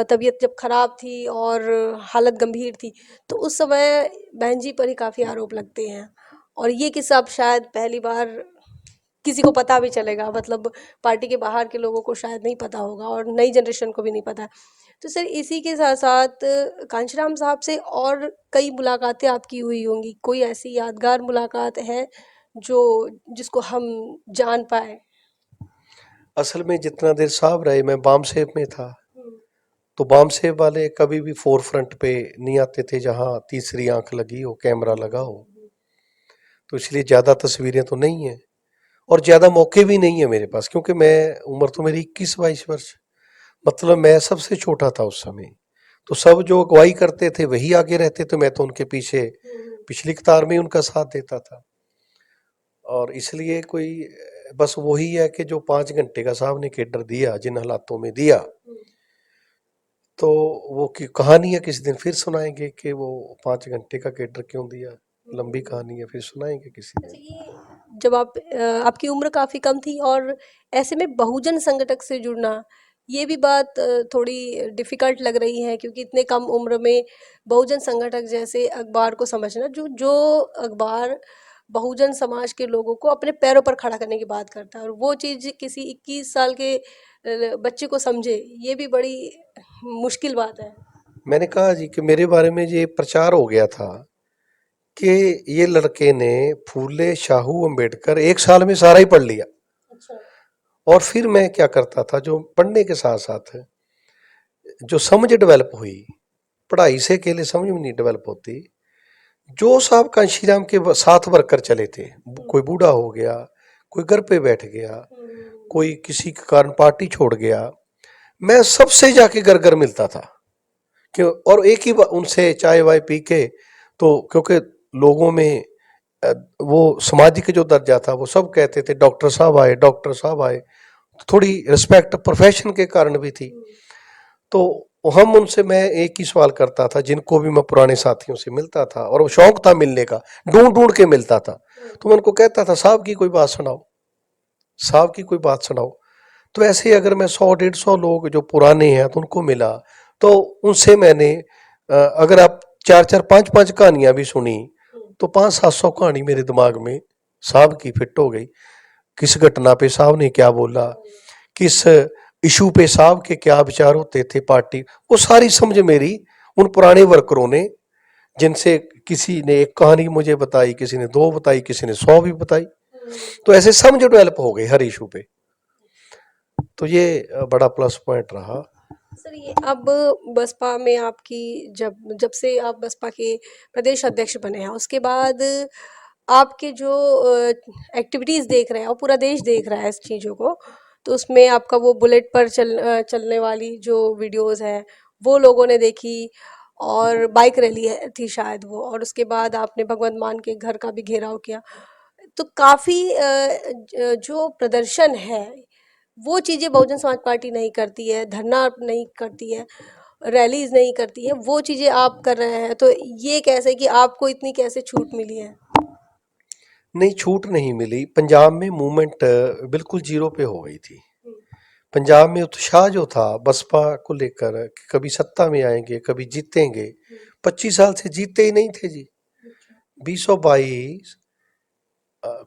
तबीयत जब खराब थी और हालत गंभीर थी, तो उस समय बहन जी पर ही काफ़ी आरोप लगते हैं। और ये किस्सा अब शायद पहली बार किसी को पता भी चलेगा, मतलब पार्टी के बाहर के लोगों को शायद नहीं पता होगा, और नई जनरेशन को भी नहीं पता है। तो सर, इसी के साथ साथ कांशीराम साहब से और कई मुलाकातें आपकी हुई होंगी, कोई ऐसी यादगार मुलाकात है जो जिसको हम जान पाए? असल में जितना देर साहब रहे, मैं बाम सेब में था, तो बाम सेब वाले कभी भी फोर फ्रंट पे नहीं आते थे जहाँ तीसरी आंख लगी हो, कैमरा लगा हो। तो इसलिए ज़्यादा तस्वीरें तो नहीं है, और ज़्यादा मौके भी नहीं है मेरे पास, क्योंकि मैं, उम्र तो मेरी 21-22 वर्ष, मतलब मैं सबसे छोटा था उस समय। तो सब जो अगुवाई करते थे वही आगे रहते, तो मैं तो उनके पीछे पिछली कतार में उनका साथ देता था। और इसलिए कोई, बस वही है कि जो 5 घंटे का साहब ने केडर दिया, जिन हालातों में दिया, तो वो की कहानी है, किसी दिन फिर सुनाएंगे कि वो 5 घंटे का केडर क्यों दिया। लंबी कहानी है, फिर सुनाएंगे किसी अच्छा, दिन। ये जब आपकी उम्र काफ़ी कम थी, और ऐसे में बहुजन संगठन से जुड़ना, ये भी बात थोड़ी डिफ़िकल्ट लग रही है, क्योंकि इतने कम उम्र में बहुजन संगठन जैसे अखबार को समझना, जो जो अखबार बहुजन समाज के लोगों को अपने पैरों पर खड़ा करने की बात करता है, और वो चीज़ किसी 21 साल के बच्चे को समझे, ये भी बड़ी मुश्किल बात है। मैंने कहा जी कि मेरे बारे में ये प्रचार हो गया था कि ये लड़के ने फूले शाहू अंबेडकर 1 साल में सारा ही पढ़ लिया। अच्छा। और फिर मैं क्या करता था, जो पढ़ने के साथ साथ जो समझ डेवलप हुई, पढ़ाई से अकेले समझ में नहीं डेवलप होती। जो साहब कांशीराम के साथ वर्कर चले थे, कोई बूढ़ा हो गया, कोई घर पे बैठ गया, कोई किसी के कारण पार्टी छोड़ गया, मैं सबसे जाके घर घर मिलता था। क्यों? और एक ही उनसे चाय वाय पी के, तो क्योंकि लोगों में वो सामाजिक जो दर्जा था, वो सब कहते थे डॉक्टर साहब आए, डॉक्टर साहब आए। थोड़ी रिस्पेक्ट प्रोफेशन के कारण भी थी। तो हम उनसे, मैं एक ही सवाल करता था, जिनको भी मैं पुराने साथियों से मिलता था, और वो शौक था मिलने का, ढूंढ ढूंढ के मिलता था। तो मैं उनको कहता था, साहब की कोई बात सुनाओ, साहब की कोई बात सुनाओ। तो ऐसे ही अगर मैं 100-150 लोग जो पुराने हैं तो उनको मिला, तो उनसे मैंने अगर आप 4-4, 5-5 कहानियां भी सुनी, तो 500-700 कहानी मेरे दिमाग में साहब की फिट हो गई। किस घटना पे साहब ने क्या बोला, किस इशू पे साहब के क्या विचार होते थे पार्टी, वो सारी समझ मेरी उन पुराने वर्करों ने, जिनसे किसी ने एक कहानी मुझे बताई, किसी ने 2 बताई, किसी ने 100 भी बताई। तो ऐसे समझ डेवलप हो गई हर इशू पे। तो ये बड़ा प्लस पॉइंट रहा। सर, ये अब बसपा में आपकी, जब जब से आप बसपा के प्रदेश अध्यक्ष बने हैं, उसके बाद आपके जो एक्टिविटीज़ देख रहे हैं, और पूरा देश देख रहा है इस चीज़ों को, तो उसमें आपका वो बुलेट पर चलने वाली जो वीडियोस है, वो लोगों ने देखी, और बाइक रैली थी शायद वो, और उसके बाद आपने भगवंत मान के घर का भी घेराव किया। तो काफ़ी जो प्रदर्शन है, वो चीज़ें बहुजन समाज पार्टी नहीं करती है, धरना नहीं करती है, रैलीज नहीं करती है, वो चीज़ें आप कर रहे हैं। तो ये कैसे कि आपको इतनी कैसे छूट मिली है? नहीं, छूट नहीं मिली। पंजाब में मूवमेंट बिल्कुल जीरो पे हो गई थी। पंजाब में उत्साह जो था बसपा को लेकर कि कभी सत्ता में आएंगे, कभी जीतेंगे, 25 साल से जीते ही नहीं थे जी। 2022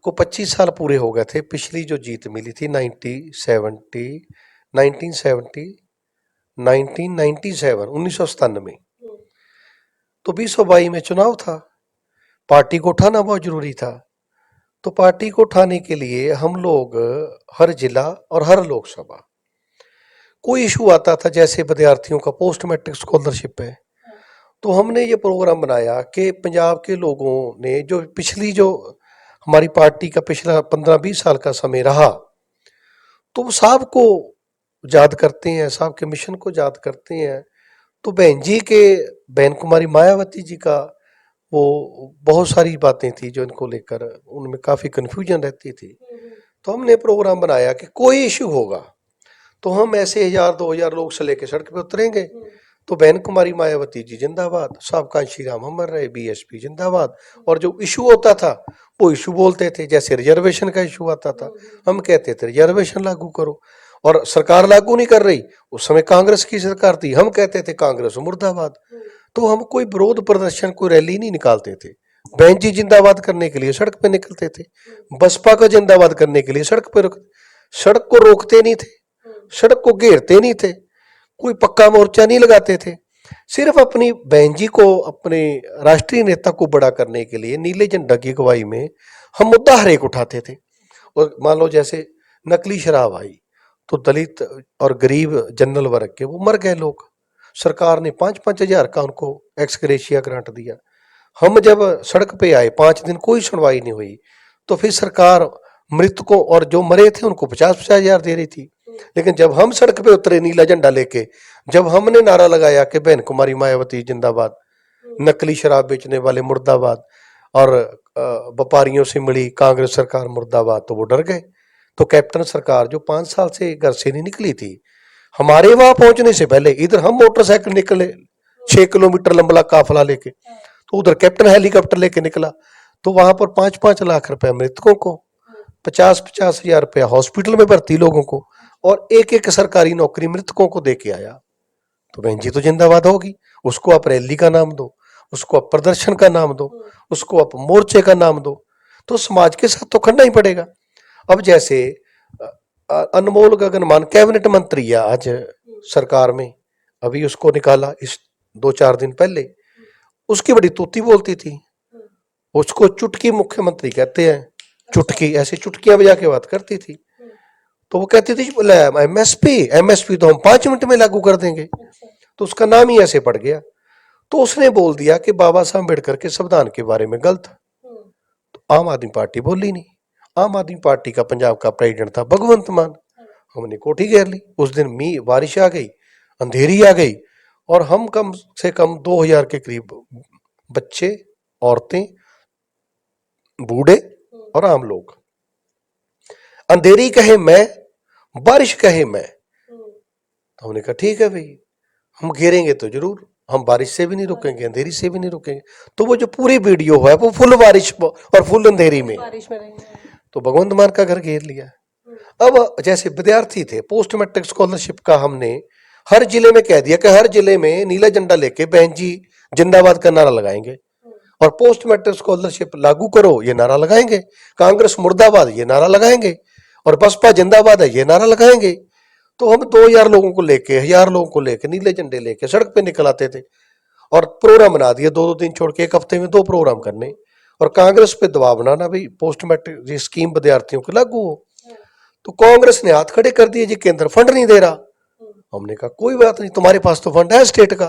को 25 साल पूरे हो गए थे। पिछली जो जीत मिली थी 1997 1997 तो 2022 में चुनाव था। पार्टी को उठाना बहुत जरूरी था। तो पार्टी को उठाने के लिए हम लोग हर जिला और हर लोकसभा कोई इशू आता था, जैसे विद्यार्थियों का पोस्ट मैट्रिक स्कॉलरशिप है, तो हमने ये प्रोग्राम बनाया कि पंजाब के लोगों ने जो हमारी पार्टी का पिछला 15-20 साल का समय रहा, तो वो साहब को याद करते हैं, साहब के मिशन को याद करते हैं। तो बहन कुमारी मायावती जी का वो बहुत सारी बातें थी जो इनको लेकर उनमें काफ़ी कन्फ्यूजन रहती थी। तो हमने प्रोग्राम बनाया कि कोई इशू होगा तो हम ऐसे 1000-2000 लोग से लेके सड़क पे उतरेंगे। तो बहन कुमारी मायावती जी जिंदाबाद, साहब कांशी राम अमर रहे, बीएसपी जिंदाबाद। और जो इशू होता था वो इशू बोलते थे, जैसे रिजर्वेशन का इशू आता था हम कहते थे रिजर्वेशन लागू करो, और सरकार लागू नहीं कर रही, उस समय कांग्रेस की सरकार थी, हम कहते थे कांग्रेस मुर्दाबाद। तो हम कोई विरोध प्रदर्शन, कोई रैली नहीं निकालते थे, बहन जी जिंदाबाद करने के लिए सड़क पे निकलते थे, बसपा का जिंदाबाद करने के लिए सड़क को रोकते नहीं थे, सड़क को घेरते नहीं थे, कोई पक्का मोर्चा नहीं लगाते थे। सिर्फ अपनी बहन जी को, अपने राष्ट्रीय नेता को बड़ा करने के लिए नीले झंडा की अगुवाई में हम मुद्दा हर एक उठाते थे। और मान लो जैसे नकली शराब आई तो दलित और गरीब जनरल वर्ग के वो मर गए लोग, सरकार ने 5-5 हजार का उनको एक्सग्रेशिया ग्रांट दिया। हम जब सड़क पे आए 5 दिन कोई सुनवाई नहीं हुई, तो फिर सरकार मृतकों और जो मरे थे उनको 50-50 हजार दे रही थी। लेकिन जब हम सड़क पे उतरे नीला झंडा लेके, जब हमने नारा लगाया कि बहन कुमारी मायावती जिंदाबाद, नकली शराब बेचने वाले मुर्दाबाद, और व्यापारियों से मिली कांग्रेस सरकार मुर्दाबाद, तो वो डर गए। तो कैप्टन सरकार जो 5 साल से घर से नहीं निकली थी, हमारे वहां पहुंचने से पहले इधर हम मोटरसाइकिल निकले 6 किलोमीटर लंबा काफिला लेके, तो उधर कैप्टन हेलीकॉप्टर लेके निकला। तो वहां पर 5-5 लाख रुपए मृतकों को, 50-50 हजार रुपया हॉस्पिटल में भर्ती लोगों को, और एक सरकारी नौकरी मृतकों को दे के आया। तो बहन जी तो जिंदाबाद होगी। उसको आप रैली का नाम दो, उसको आप प्रदर्शन का नाम दो, उसको आप मोर्चे का नाम दो, तो समाज के साथ तो खड़ना ही पड़ेगा। अब जैसे अनमोल गगनमान कैबिनेट मंत्री है आज सरकार में, अभी उसको निकाला इस 2-4 दिन पहले, उसकी बड़ी तूती बोलती थी, उसको चुटकी मुख्यमंत्री कहते हैं, चुटकी, ऐसे चुटकियां बजा के बात करती थी। तो वो कहती थी एमएसपी तो हम 5 मिनट में लागू कर देंगे, तो उसका नाम ही ऐसे पड़ गया। तो उसने बोल दिया कि बाबा साहब अम्बेडकर के संविधान के बारे में गलत। तो आम आदमी पार्टी बोली नहीं। आम आदमी पार्टी का पंजाब का प्रेसिडेंट था भगवंत मान, हमने कोठी घेर ली। उस दिन बारिश आ गई, अंधेरी आ गई, और हम कम से कम 2000 के करीब बच्चे, औरतें, बूढ़े और आम लोग, अंधेरी कहे मैं, बारिश कहे मैं। तो हमने कहा ठीक है भाई, हम घेरेंगे तो जरूर, हम बारिश से भी नहीं रुकेंगे, अंधेरी से भी नहीं रुकेंगे। तो वो जो पूरी वीडियो है वो फुल बारिश और फुल अंधेरी में, तो भगवंत मान का घर घेर लिया। अब जैसे विद्यार्थी थे, पोस्ट मैट्रिक स्कॉलरशिप का हमने हर जिले में कह दिया कि हर जिले में नीला झंडा लेके बहन जी जिंदाबाद का नारा लगाएंगे, और पोस्ट मैट्रिक स्कॉलरशिप लागू करो ये नारा लगाएंगे, कांग्रेस मुर्दाबाद ये नारा लगाएंगे, और बसपा जिंदाबाद है ये नारा लगाएंगे। तो हम 2000 लोगों को लेके, 1000 लोगों को लेके, नीले झंडे लेके सड़क पे निकल आते थे, और प्रोग्राम बना दिए 2-2 दिन छोड़ के, 1 हफ्ते में 2 प्रोग्राम करने, और कांग्रेस पे दबाव बनाना भाई पोस्ट मैट्रिक ये स्कीम विद्यार्थियों की लागू हो। तो कांग्रेस ने हाथ खड़े कर दिए, जी केंद्र फंड नहीं दे रहा। हमने कहा कोई बात नहीं, तुम्हारे पास तो फंड है स्टेट का।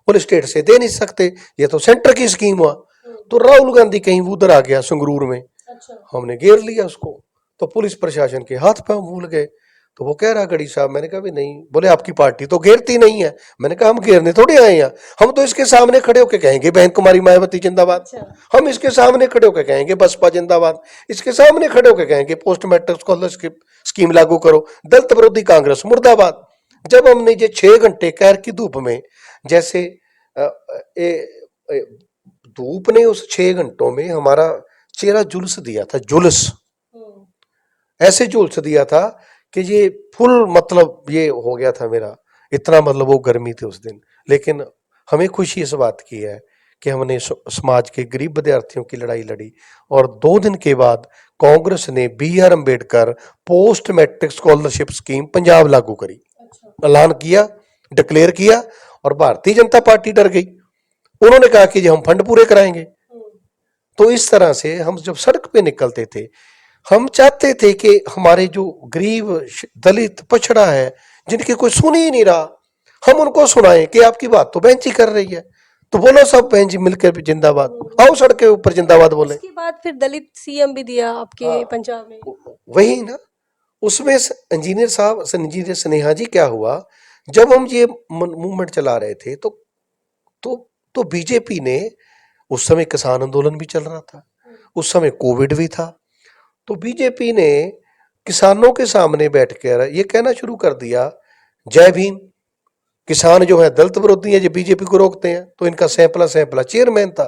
बोले स्टेट से दे नहीं सकते, ये तो सेंटर की स्कीम हुआ। तो राहुल गांधी कहीं उधर आ गया संगरूर में, हमने घेर लिया उसको। तो पुलिस प्रशासन के हाथ पांव भूल गए। तो वो कह रहा गढ़ी साहब, मैंने कहा भी नहीं, बोले आपकी पार्टी तो घेरती नहीं है। मैंने कहा हम घेरने थोड़े आए हैं, हम तो इसके सामने खड़े होकर कहेंगे बहन कुमारी मायावती जिंदाबाद, हम इसके सामने खड़े होकर कहेंगे बसपा जिंदाबाद, इसके सामने खड़े होकर कहेंगे पोस्ट मैट्रिक स्कॉलरशिप स्कीम लागू करो, दलित विरोधी कांग्रेस मुर्दाबाद। जब हमने ये 6 घंटे कैर की धूप में, जैसे धूप ने उस 6 घंटों में हमारा चेहरा झुलस दिया था, झुलस ऐसे झुलस दिया था कि ये फुल मतलब ये हो गया था मेरा, इतना मतलब वो गर्मी थी उस दिन। लेकिन हमें खुशी इस बात की है कि हमने समाज के गरीब विद्यार्थियों की लड़ाई लड़ी, और 2 दिन के बाद कांग्रेस ने BR Ambedkar post matric scholarship scheme Punjab लागू करी, ऐलान किया, डिक्लेयर किया, और भारतीय जनता पार्टी डर गई। उन्होंने कहा कि जी हम फंड पूरे कराएंगे। तो इस तरह से हम जब सड़क पे निकलते थे, हम चाहते थे कि हमारे जो गरीब दलित पछड़ा है, जिनकी कोई सुन ही नहीं रहा, हम उनको सुनाएं कि आपकी बात तो बेंच ही कर रही है, तो बोलो सब बेंच मिलकर भी जिंदाबाद, आओ सड़क के ऊपर जिंदाबाद बोले। उसके बाद फिर दलित सीएम भी दिया आपके पंजाब में। वही ना, उसमें इंजीनियर स्नेहा जी क्या हुआ, जब हम ये मूवमेंट चला रहे थे तो बीजेपी ने, उस समय किसान आंदोलन भी चल रहा था, उस समय कोविड भी था, तो बीजेपी ने किसानों के सामने बैठकर ये कहना शुरू कर दिया, जय भीम, किसान जो है दलित विरोधी है, जो बीजेपी को रोकते हैं, तो इनका सैंपला चेयरमैन था।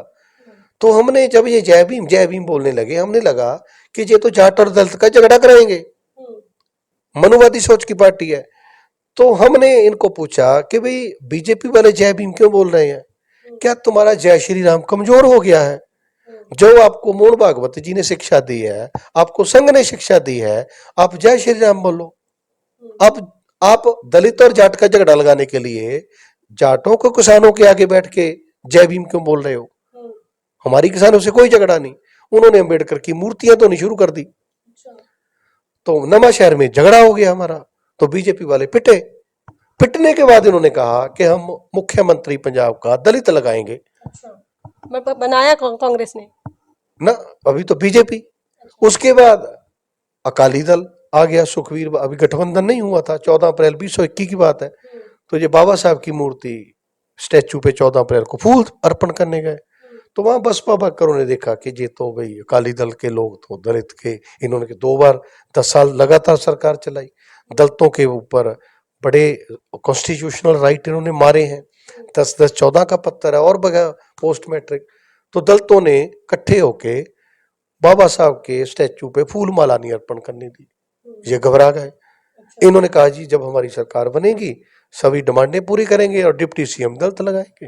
तो हमने जब ये जय भीम बोलने लगे, हमने लगा कि ये तो जाट और दलित का झगड़ा कराएंगे, मनुवादी सोच की पार्टी है। तो हमने इनको पूछा कि भाई बीजेपी वाले जय भीम क्यों बोल रहे हैं, क्या तुम्हारा जय श्री राम कमजोर हो गया है? जो आपको मोहन भागवत जी ने शिक्षा दी है, आपको संघ ने शिक्षा दी है, आप जय श्री राम बोलो। अब आप दलित और जाट का झगड़ा लगाने के लिए जाटों को किसानों के आगे बैठ के जय भीम क्यों बोल रहे हो? हमारी किसानों से कोई झगड़ा नहीं। उन्होंने अम्बेडकर की मूर्तियां तो नहीं शुरू कर दी, तो नमा शहर में झगड़ा हो गया हमारा, तो बीजेपी वाले पिटने के बाद इन्होंने कहा कि हम मुख्यमंत्री पंजाब का दलित लगाएंगे। बनाया कांग्रेस ने ना, अभी तो बीजेपी, उसके बाद अकाली दल आ गया, सुखवीर, अभी गठबंधन नहीं हुआ था, 14 अप्रैल 2021 की बात है, तो ये बाबा साहब की मूर्ति स्टैचू पे 14 अप्रैल को फूल अर्पण करने गए, तो वहां बसपा बकरों ने देखा कि ये तो भाई अकाली दल के लोग तो दलित के, इन्होंने 2 बार 10 साल लगातार सरकार चलाई, दलितों के ऊपर बड़े कॉन्स्टिट्यूशनल राइट इन्होंने मारे हैं, 10-10 14 का पत्थर है और बगैर पोस्ट मैट्रिक। तो दलितों ने इकट्ठे होके बाबा साहब के स्टैचू पे फूल माला नहीं अर्पण करने दी, ये घबरा गए। इन्होंने कहा जी जब हमारी सरकार बनेगी सभी डिमांडें पूरी करेंगे और डिप्टी सीएम दलित लगाएंगे।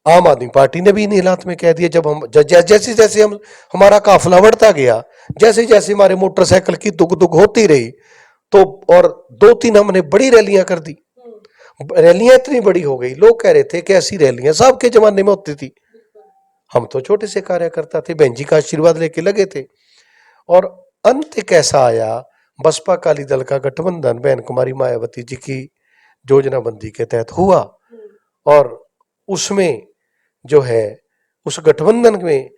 आम आदमी पार्टी ने भी इन हालात में कह दिया, जब हम जैसे जैसे हम हमारा काफिला बढ़ता गया, जैसे जैसे हमारे मोटरसाइकिल की दुग होती रही, तो और 2-3 हमने बड़ी रैलियां कर दी, रैलियां इतनी बड़ी हो गई, लोग कह रहे थे कि ऐसी रैलियां साहब के जमाने में होती थी, हम तो छोटे से कार्यकर्ता थे, बहन जी का आशीर्वाद लेके लगे थे। और अंत कैसा आया, बसपा अकाली दल का गठबंधन बहन कुमारी मायावती जी की योजनाबंदी के तहत हुआ, और उसमें जो है उस गठबंधन में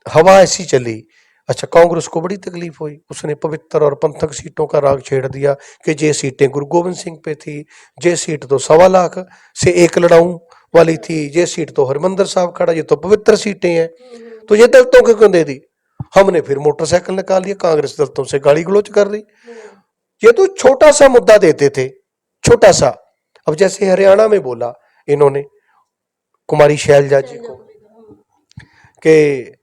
हवा ऐसी चली, अच्छा कांग्रेस को बड़ी तकलीफ हुई, उसने पवित्र और पंथक सीटों का राग छेड़ दिया कि ये सीटें गुरु गोविंद सिंह पे थी, ये सीट तो 1.25 लाख से 1 लड़ाऊं वाली थी, ये सीट तो हरमंदर साहब खड़ा, ये तो पवित्र सीटें हैं, तो ये दलितों को क्यों दे दी? हमने फिर मोटरसाइकिल निकाल लिया, कांग्रेस दलितों से गाली गलौज कर रही। ये तो छोटा सा मुद्दा देते थे, छोटा सा। अब जैसे हरियाणा में बोला इन्होंने कुमारी शैलजा जी को कि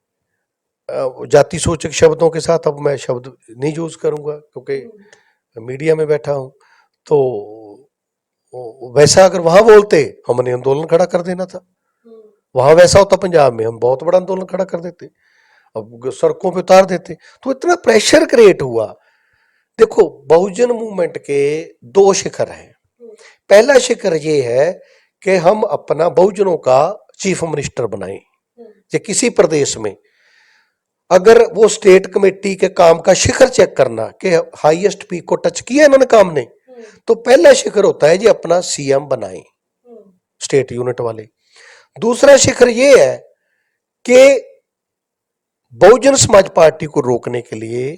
जाति सूचक शब्दों के साथ, अब मैं शब्द नहीं यूज करूंगा क्योंकि मीडिया में बैठा हूं, तो वैसा अगर वहां बोलते हमने आंदोलन खड़ा कर देना था, वहां वैसा होता पंजाब में हम बहुत बड़ा आंदोलन खड़ा कर देते, अब सड़कों पे उतार देते। तो इतना प्रेशर क्रिएट हुआ। देखो बहुजन मूवमेंट के 2 शिखर हैं। पहला शिखर ये है कि हम अपना बहुजनों का चीफ मिनिस्टर बनाएं, या किसी प्रदेश में अगर वो स्टेट कमेटी के काम का शिखर चेक करना कि हाईएस्ट पीक को टच किया इन्होंने काम ने, तो पहला शिखर होता है जी अपना सीएम बनाएं स्टेट यूनिट वाले। दूसरा शिखर ये है कि बहुजन समाज पार्टी को रोकने के लिए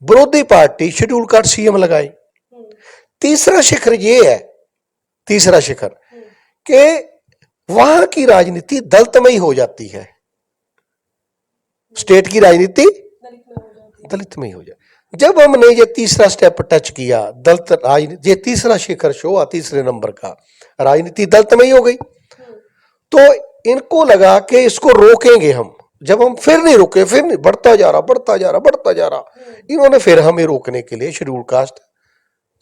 विरोधी पार्टी शेड्यूल कास्ट सीएम लगाए। तीसरा शिखर ये है, तीसरा शिखर कि वहां की राजनीति दलितमयी हो जाती है, स्टेट की राजनीति दलित में ही हो जाए। जब हमने ये तीसरा स्टेप टच किया, दलित राजनीति, ये तीसरा शिखर शो हुआ तीसरे नंबर का, राजनीति दलित में ही हो गई, तो इनको लगा कि इसको रोकेंगे हम। जब हम फिर नहीं रुके, फिर नहीं, बढ़ता जा रहा, इन्होंने फिर हमें रोकने के लिए शेड्यूल कास्ट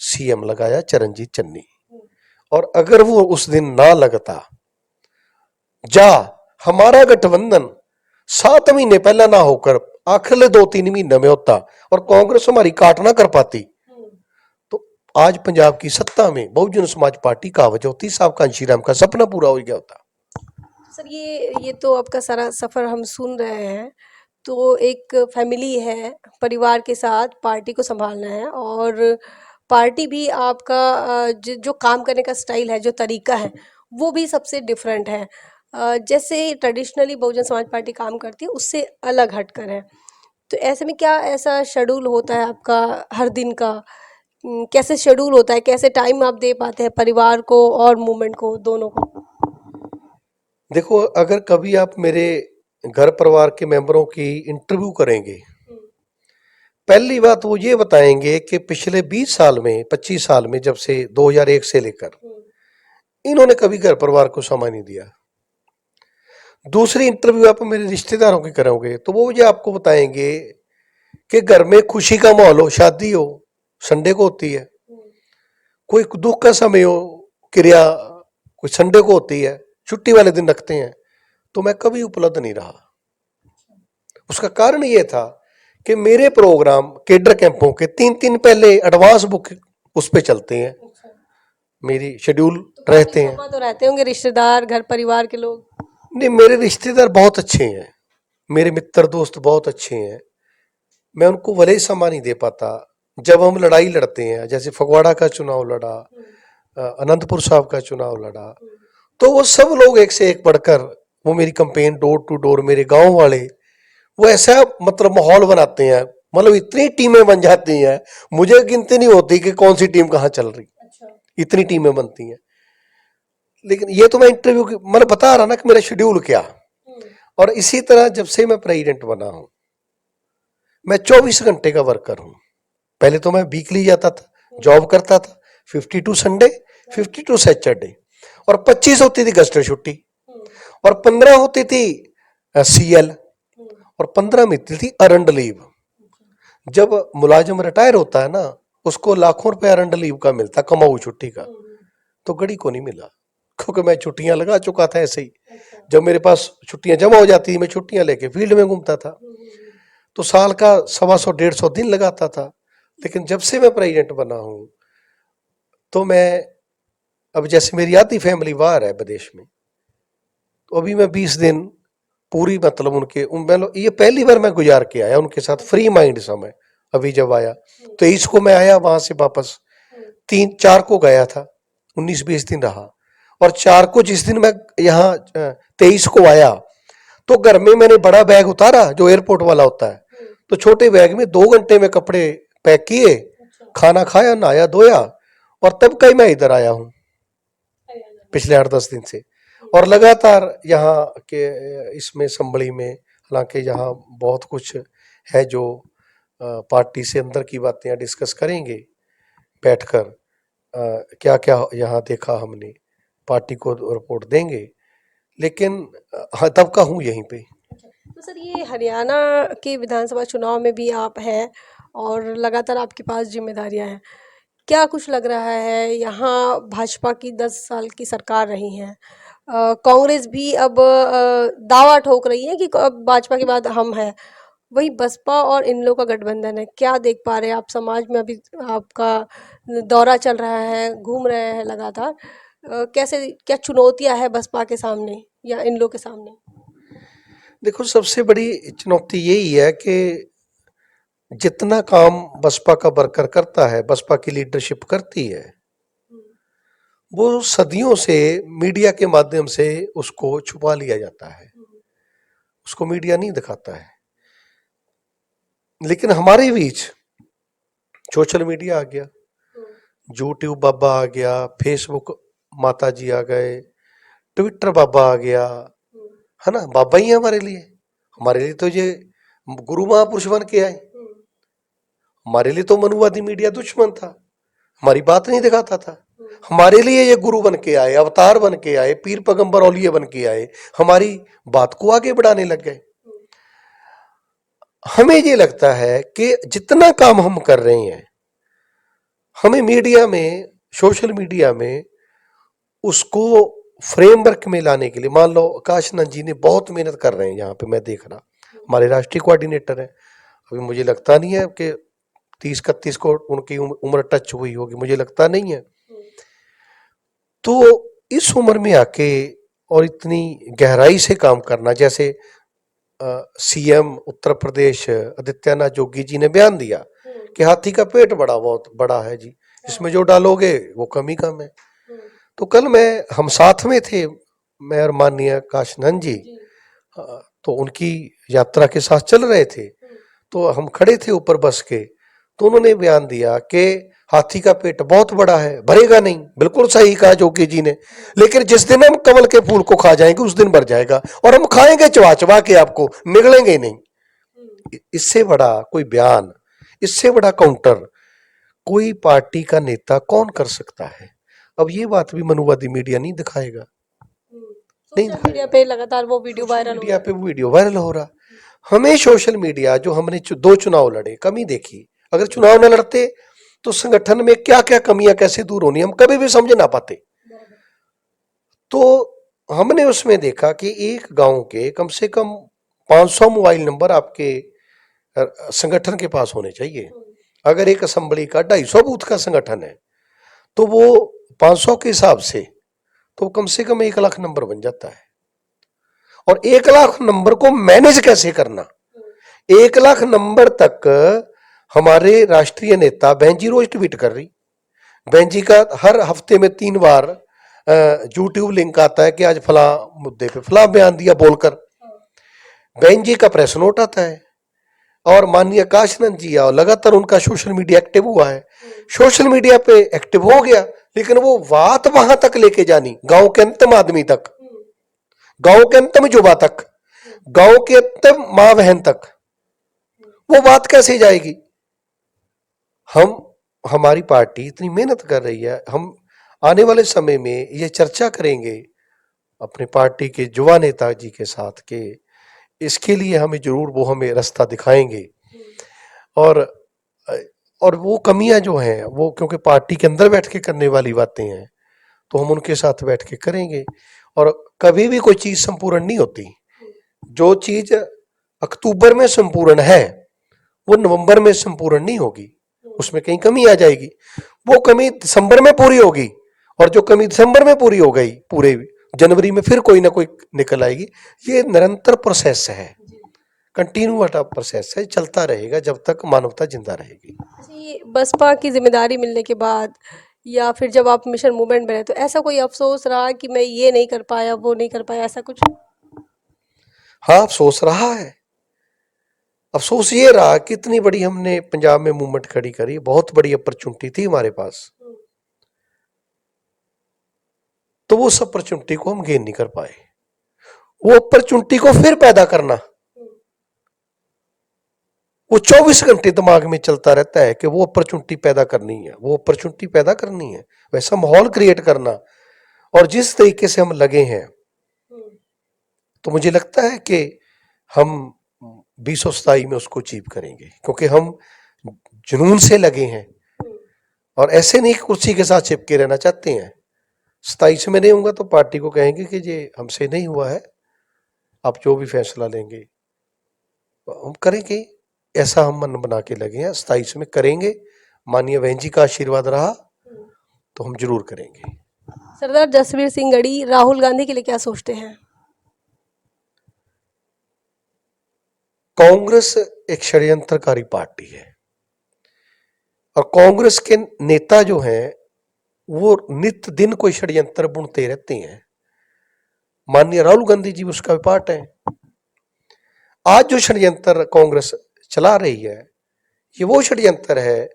सीएम लगाया चरणजीत चन्नी। और अगर वो उस दिन ना लगता, हमारा गठबंधन 7 महीने पहले ना होकर आखिर 2-3 महीने में होता और कांग्रेस हमारी काट ना कर पाती, तो आज पंजाब की सत्ता में बहुजन समाज पार्टी काबिज होती, साहब कांशीराम का सपना पूरा हो गया होता। सर ये तो आपका सारा सफ़र हम सुन रहे हैं। तो एक फैमिली है, परिवार के साथ पार्टी को सँभालना है और पार्टी भी आपका जो काम करने का स्टाइल है, जो तरीका है, वो भी सबसे डिफरेंट है। जैसे ट्रेडिशनली बहुजन समाज पार्टी काम करती है, उससे अलग हटकर है। तो ऐसे में क्या ऐसा शेड्यूल होता है आपका हर दिन का? कैसे शेड्यूल होता है? कैसे टाइम आप दे पाते हैं परिवार को और मूवमेंट को, दोनों को? देखो, अगर कभी आप मेरे घर परिवार के मेंबरों की इंटरव्यू करेंगे, पहली बात वो ये बताएंगे कि पिछले 20 साल में 25 साल में, जब से 2001 से लेकर, इन्होंने कभी घर परिवार को समय नहीं दिया। दूसरी इंटरव्यू आप मेरे रिश्तेदारों की करोगे तो वो ये आपको बताएंगे कि घर में खुशी का माहौल हो, शादी हो, संडे को होती है, कोई दुख का समय हो, क्रिया कोई संडे को होती है, छुट्टी वाले दिन रखते हैं, तो मैं कभी उपलब्ध नहीं रहा। उसका कारण ये था कि मेरे प्रोग्राम केडर कैंपों के 3 दिन पहले एडवांस बुक उस पे चलते हैं, मेरी शेड्यूल रहते हैं। तो रहते होंगे रिश्तेदार, घर परिवार के लोग। नहीं, मेरे रिश्तेदार बहुत अच्छे हैं, मेरे मित्र दोस्त बहुत अच्छे हैं, मैं उनको भले ही समय नहीं दे पाता। जब हम लड़ाई लड़ते हैं, जैसे फगवाड़ा का चुनाव लड़ा, अनंतपुर साहब का चुनाव लड़ा, तो वो सब लोग एक से एक बढ़कर, वो मेरी कंपेन डोर टू डोर, मेरे गांव वाले, वो ऐसा मतलब माहौल बनाते हैं, मतलब इतनी टीमें बन जाती हैं, मुझे गिनती नहीं होती कि कौन सी टीम कहाँ चल रही, इतनी टीमें बनती हैं। लेकिन ये तो मैं इंटरव्यू की मतलब बता रहा ना कि मेरा शेड्यूल क्या। और इसी तरह जब से मैं प्रेसिडेंट बना हूं, मैं 24 घंटे का वर्कर हूं। पहले तो मैं वीकली जाता था, जॉब करता था, 52 संडे, 52 सैटरडे, और 25 होती थी गस्टर छुट्टी, और 15 होती थी सीएल, और 15 मिलती थी अर्नड लीव। जब मुलाजिम रिटायर होता है ना, उसको लाखों रुपए अर्नड लीव का मिलता, कमाऊ छुट्टी का, तो गड़ी को नहीं मिला, क्योंकि मैं छुट्टियां लगा चुका था ऐसे ही। जब मेरे पास छुट्टियां जमा हो जाती थी, मैं छुट्टियां लेके फील्ड में घूमता था, तो साल का 125-150 दिन लगाता था। लेकिन जब से मैं प्रेसिडेंट बना हूं, तो मैं, अब जैसे मेरी आधी फैमिली बाहर है विदेश में, तो अभी मैं 20 दिन पूरी मतलब ये पहली बार मैं गुजार के आया उनके साथ फ्री माइंड समय। अभी जब आया 23 को मैं आया वहां से वापस, 3-4 को गया था, 19-20 दिन रहा, और 4 को जिस दिन मैं यहाँ 23 को आया, तो घर में मैंने बड़ा बैग उतारा जो एयरपोर्ट वाला होता है, तो छोटे बैग में 2 घंटे में कपड़े पैक किए, खाना खाया, नहाया धोया, और तब कहीं मैं इधर आया हूँ पिछले 8-10 दिन से। और लगातार यहाँ के इसमें संभली में, हालांकि यहाँ बहुत कुछ है जो पार्टी से अंदर की बातें डिस्कस करेंगे बैठकर, क्या क्या यहाँ देखा हमने, पार्टी को रिपोर्ट देंगे, लेकिन हाँ तब का हूँ यहीं पे। तो सर ये हरियाणा के विधानसभा चुनाव में भी आप हैं और लगातार आपके पास जिम्मेदारियां हैं। क्या कुछ लग रहा है? यहाँ भाजपा की 10 साल की सरकार रही है, कांग्रेस भी अब दावा ठोक रही है कि अब भाजपा के बाद हम हैं। वही बसपा और इन लोगों का गठबंधन है। क्या देख पा रहे हैं आप समाज में? अभी आपका दौरा चल रहा है, घूम रहे हैं लगातार। कैसे, क्या चुनौतियां है बसपा के सामने या इन लोग के सामने? देखो, सबसे बड़ी चुनौती यही है कि जितना काम बसपा का वर्कर करता है, बसपा की लीडरशिप करती है, वो सदियों से मीडिया के माध्यम से उसको छुपा लिया जाता है, उसको मीडिया नहीं दिखाता है। लेकिन हमारे बीच सोशल मीडिया आ गया, यूट्यूब बाबा आ गया, फेसबुक माता जी आ गए, ट्विटर बाबा आ गया, है ना, बाबा ही है हमारे लिए। हमारे लिए तो ये गुरु महापुरुष बन के आए, हमारे लिए तो मनुवादी मीडिया दुश्मन था, हमारी बात नहीं दिखाता था। हमारे लिए ये गुरु बन के आए, अवतार बन के आए, पीर पैगंबर औलिया बन के आए, हमारी बात को आगे बढ़ाने लग गए। हमें ये लगता है कि जितना काम हम कर रहे हैं, हमें मीडिया में, सोशल मीडिया में उसको फ्रेमवर्क में लाने के लिए, मान लो काशनंद जी ने बहुत मेहनत कर रहे हैं यहाँ पे, मैं देख रहा, हमारे राष्ट्रीय कोऑर्डिनेटर है। अभी मुझे लगता नहीं है कि 30-31 को उनकी उम्र टच हुई होगी, मुझे लगता नहीं है। तो इस उम्र में आके और इतनी गहराई से काम करना, जैसे सीएम उत्तर प्रदेश आदित्यनाथ जोगी जी ने बयान दिया कि हाथी का पेट बहुत बड़ा है जी, इसमें जो डालोगे वो कम ही कम है। तो कल हम साथ में थे, मैं और माननीय काशीनाथ जी, तो उनकी यात्रा के साथ चल रहे थे, तो हम खड़े थे ऊपर बस के, तो उन्होंने बयान दिया कि हाथी का पेट बहुत बड़ा है, भरेगा नहीं। बिल्कुल सही कहा जोगी जी ने, लेकिन जिस दिन हम कमल के फूल को खा जाएंगे उस दिन भर जाएगा, और हम खाएंगे चबा चबा के, आपको निगलेंगे नहीं। इससे बड़ा कोई बयान, इससे बड़ा काउंटर कोई पार्टी का नेता कौन कर सकता है? अब ये बात भी मनुवादी मीडिया नहीं दिखाएगा, नहीं सोशल मीडिया पे लगातार वो वीडियो वायरल हो मीडिया पे वो वीडियो वायरल हो रहा। हमें सोशल मीडिया, जो हमने 2 चुनाव लड़े, कमी देखी, अगर चुनाव न लड़ते तो संगठन में क्या क्या कमियां कैसे दूर होनी हम कभी भी समझ ना पाते। तो हमने उसमें देखा कि एक गांव के कम से कम 500 मोबाइल नंबर आपके संगठन के पास होने चाहिए। अगर एक असेंबली का 250 बूथ का संगठन है तो वो 500 के हिसाब से तो कम से कम 1 लाख नंबर बन जाता है। और 1 लाख नंबर को मैनेज कैसे करना, 1 लाख नंबर तक हमारे राष्ट्रीय नेता बहन जी रोज ट्वीट कर रही। बहन जी का हर हफ्ते में 3 बार यूट्यूब लिंक आता है कि आज फला मुद्दे पे फला बयान दिया बोलकर। बहन जी का प्रेस नोट आता है, और माननीय काशीनाथ जी और लगातार उनका सोशल मीडिया एक्टिव हुआ है। सोशल मीडिया पे एक्टिव हो गया, लेकिन वो बात वहां तक लेके जानी, गांव के अंतिम आदमी तक, गांव के अंतिम युवा तक, गांव के अंतिम मां बहन तक, वो बात कैसे जाएगी? हमारी पार्टी इतनी मेहनत कर रही है, हम आने वाले समय में ये चर्चा करेंगे अपने पार्टी के युवा नेता जी के साथ के इसके लिए हमें जरूर वो हमें रास्ता दिखाएंगे। और वो कमियां जो हैं वो क्योंकि पार्टी के अंदर बैठ के करने वाली बातें हैं, तो हम उनके साथ बैठ के करेंगे। और कभी भी कोई चीज संपूर्ण नहीं होती। जो चीज अक्टूबर में संपूर्ण है वो नवंबर में संपूर्ण नहीं होगी, उसमें कहीं कमी आ जाएगी। वो कमी दिसंबर में पूरी होगी, और जो कमी दिसंबर में पूरी हो गई पूरे जनवरी में फिर कोई ना कोई निकल आएगी। ये निरंतर प्रोसेस है, कंटिन्यूअस प्रोसेस है, चलता रहेगा जब तक मानवता जिंदा रहेगी। जी, बसपा की जिम्मेदारी मिलने के बाद या फिर जब आप मिशन मूवमेंट में रहे, तो ऐसा कोई अफसोस रहा कि मैं ये नहीं कर पाया, वो नहीं कर पाया, ऐसा कुछ? हाँ, अफसोस रहा है। अफसोस ये रहा कि इतनी बड़ी हमने पंजाब में मूवमेंट खड़ी करी, बहुत बड़ी अपॉर्चुनिटी थी हमारे पास, तो वो सब अपॉर्चुनिटी को हम गेन नहीं कर पाए। वो अपॉर्चुनिटी को फिर पैदा करना, वो 24 घंटे दिमाग में चलता रहता है कि वो अपॉर्चुनिटी पैदा करनी है, वो अपॉर्चुनिटी पैदा करनी है, वैसा माहौल क्रिएट करना। और जिस तरीके से हम लगे हैं, तो मुझे लगता है कि हम 2027 में उसको अचीव करेंगे, क्योंकि हम जुनून से लगे हैं और ऐसे नहीं कुर्सी के साथ चिपके रहना चाहते हैं। 27 में नहीं होगा तो पार्टी को कहेंगे कि ये हमसे नहीं हुआ है, आप जो भी फैसला लेंगे हम करेंगे। ऐसा हम मन बना के लगे हैं, 27 में करेंगे। माननीय बहन जी का आशीर्वाद रहा तो हम जरूर करेंगे। सरदार जसवीर सिंह गढ़ी राहुल गांधी के लिए क्या सोचते हैं? कांग्रेस एक षड्यंत्रकारी पार्टी है, और कांग्रेस के नेता जो हैं वो नित्य दिन कोई षड्यंत्र बुनते रहते हैं। माननीय राहुल गांधी जी उसका पार्ट है। आज जो षड्यंत्र कांग्रेस चला रही है, ये वो षड्यंत्र है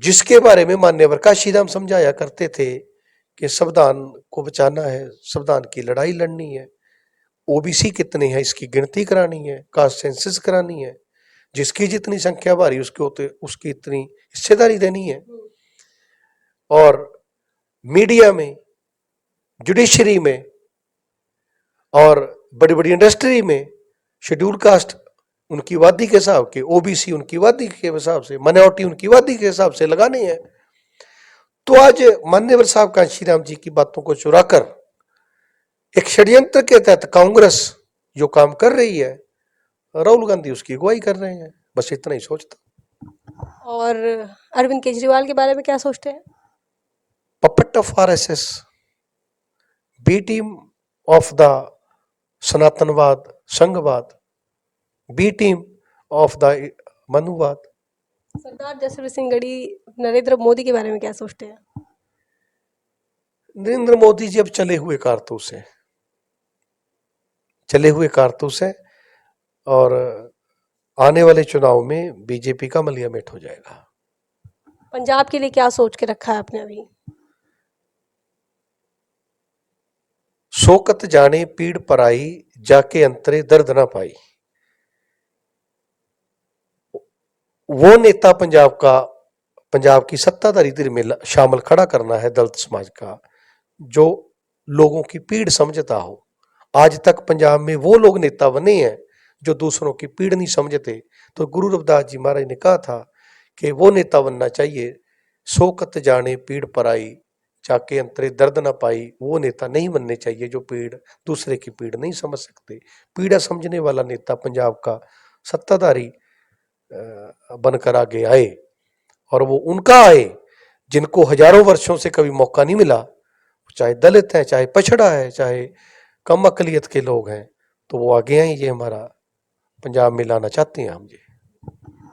जिसके बारे में माननीय प्रकाशी राम समझाया करते थे कि संविधान को बचाना है, संविधान की लड़ाई लड़नी है, ओबीसी कितने हैं इसकी गिनती करानी है, कास्ट सेंसस करानी है, जिसकी जितनी संख्या भारी उसकी इतनी हिस्सेदारी देनी है। और मीडिया में, जुडिशरी में और बड़ी बड़ी इंडस्ट्री में शेड्यूल कास्ट उनकी वादी के हिसाब के, ओबीसी उनकी वादी के हिसाब से, माइनॉरिटी उनकी वादी के हिसाब से लगाने हैं। तो आज मान्यवर साहब कांशीराम जी की बातों को चुराकर एक षड्यंत्र के तहत कांग्रेस जो काम कर रही है, राहुल गांधी उसकी अगुवाई कर रहे हैं, बस इतना ही सोचता। और अरविंद केजरीवाल के बारे में क्या सोचते हैं? Puppet of RSS, B team of the सनातनवाद संघवाद, बी टीम ऑफ द मनुवाद। सरदार जसवीर सिंह गढ़ी नरेंद्र मोदी के बारे में क्या सोचते हैं? नरेंद्र मोदी जी अब चले हुए कारतूस हैं, चले हुए कारतूस हैं, और आने वाले चुनाव में बीजेपी का मलियामेट हो जाएगा। पंजाब के लिए क्या सोच के रखा है आपने अभी? शोकत जाने पीड़ पराई, जाके अंतरे दर्द ना पाई। वो नेता पंजाब की सत्ताधारी धਿਰ में शामिल खड़ा करना है दलित समाज का, जो लोगों की पीड़ समझता हो। आज तक पंजाब में वो लोग नेता बने हैं जो दूसरों की पीड़ नहीं समझते। तो गुरु रविदास जी महाराज ने कहा था कि वो नेता बनना चाहिए, शोकत जाने पीड़ पराई, जाके अंतरे दर्द ना पाई। वो नेता नहीं बनने चाहिए जो दूसरे की पीड़ नहीं समझ सकते। पीड़ा समझने वाला नेता पंजाब का सत्ताधारी बनकर आगे आए, और वो उनका आए जिनको हजारों वर्षों से कभी मौका नहीं मिला, चाहे दलित है, चाहे पछड़ा है, चाहे कम अकलियत के लोग हैं, तो वो आगे आए। ये हमारा पंजाब में लाना चाहते हैं हम जी।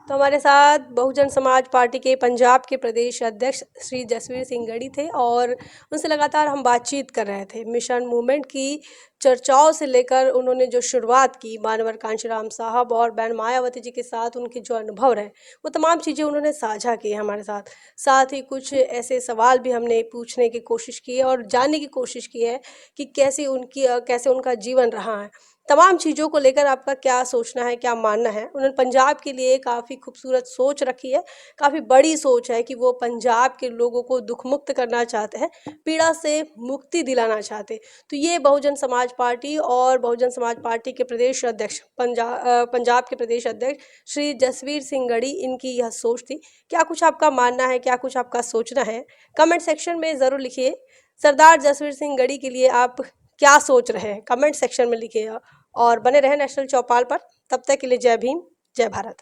तो हमारे साथ बहुजन समाज पार्टी के पंजाब के प्रदेश अध्यक्ष श्री जसवीर सिंह गढ़ी थे, और उनसे लगातार हम बातचीत कर रहे थे। मिशन मूवमेंट की चर्चाओं से लेकर उन्होंने जो शुरुआत की मानवर कांशीराम साहब और बहन मायावती जी के साथ, उनके जो अनुभव रहे, वो तमाम चीज़ें उन्होंने साझा की है हमारे साथ। साथ ही कुछ ऐसे सवाल भी हमने पूछने की कोशिश की है और जानने की कोशिश की है कि कैसे उनका जीवन रहा है। तमाम चीज़ों को लेकर आपका क्या सोचना है, क्या मानना है। उन्होंने पंजाब के लिए काफ़ी खूबसूरत सोच रखी है, काफ़ी बड़ी सोच है कि वो पंजाब के लोगों को दुख मुक्त करना चाहते हैं, पीड़ा से मुक्ति दिलाना चाहते हैं। तो ये बहुजन समाज पार्टी और बहुजन समाज पार्टी के प्रदेश अध्यक्ष पंजाब के प्रदेश अध्यक्ष श्री जसवीर सिंह गढ़ी, इनकी यह सोच थी। क्या कुछ आपका मानना है, क्या कुछ आपका सोचना है, कमेंट सेक्शन में ज़रूर लिखिए। सरदार जसवीर सिंह गढ़ी के लिए आप क्या सोच रहे हैं, कमेंट सेक्शन में लिखिए, और बने रहे नेशनल चौपाल पर। तब तक के लिए जय भीम, जय भारत।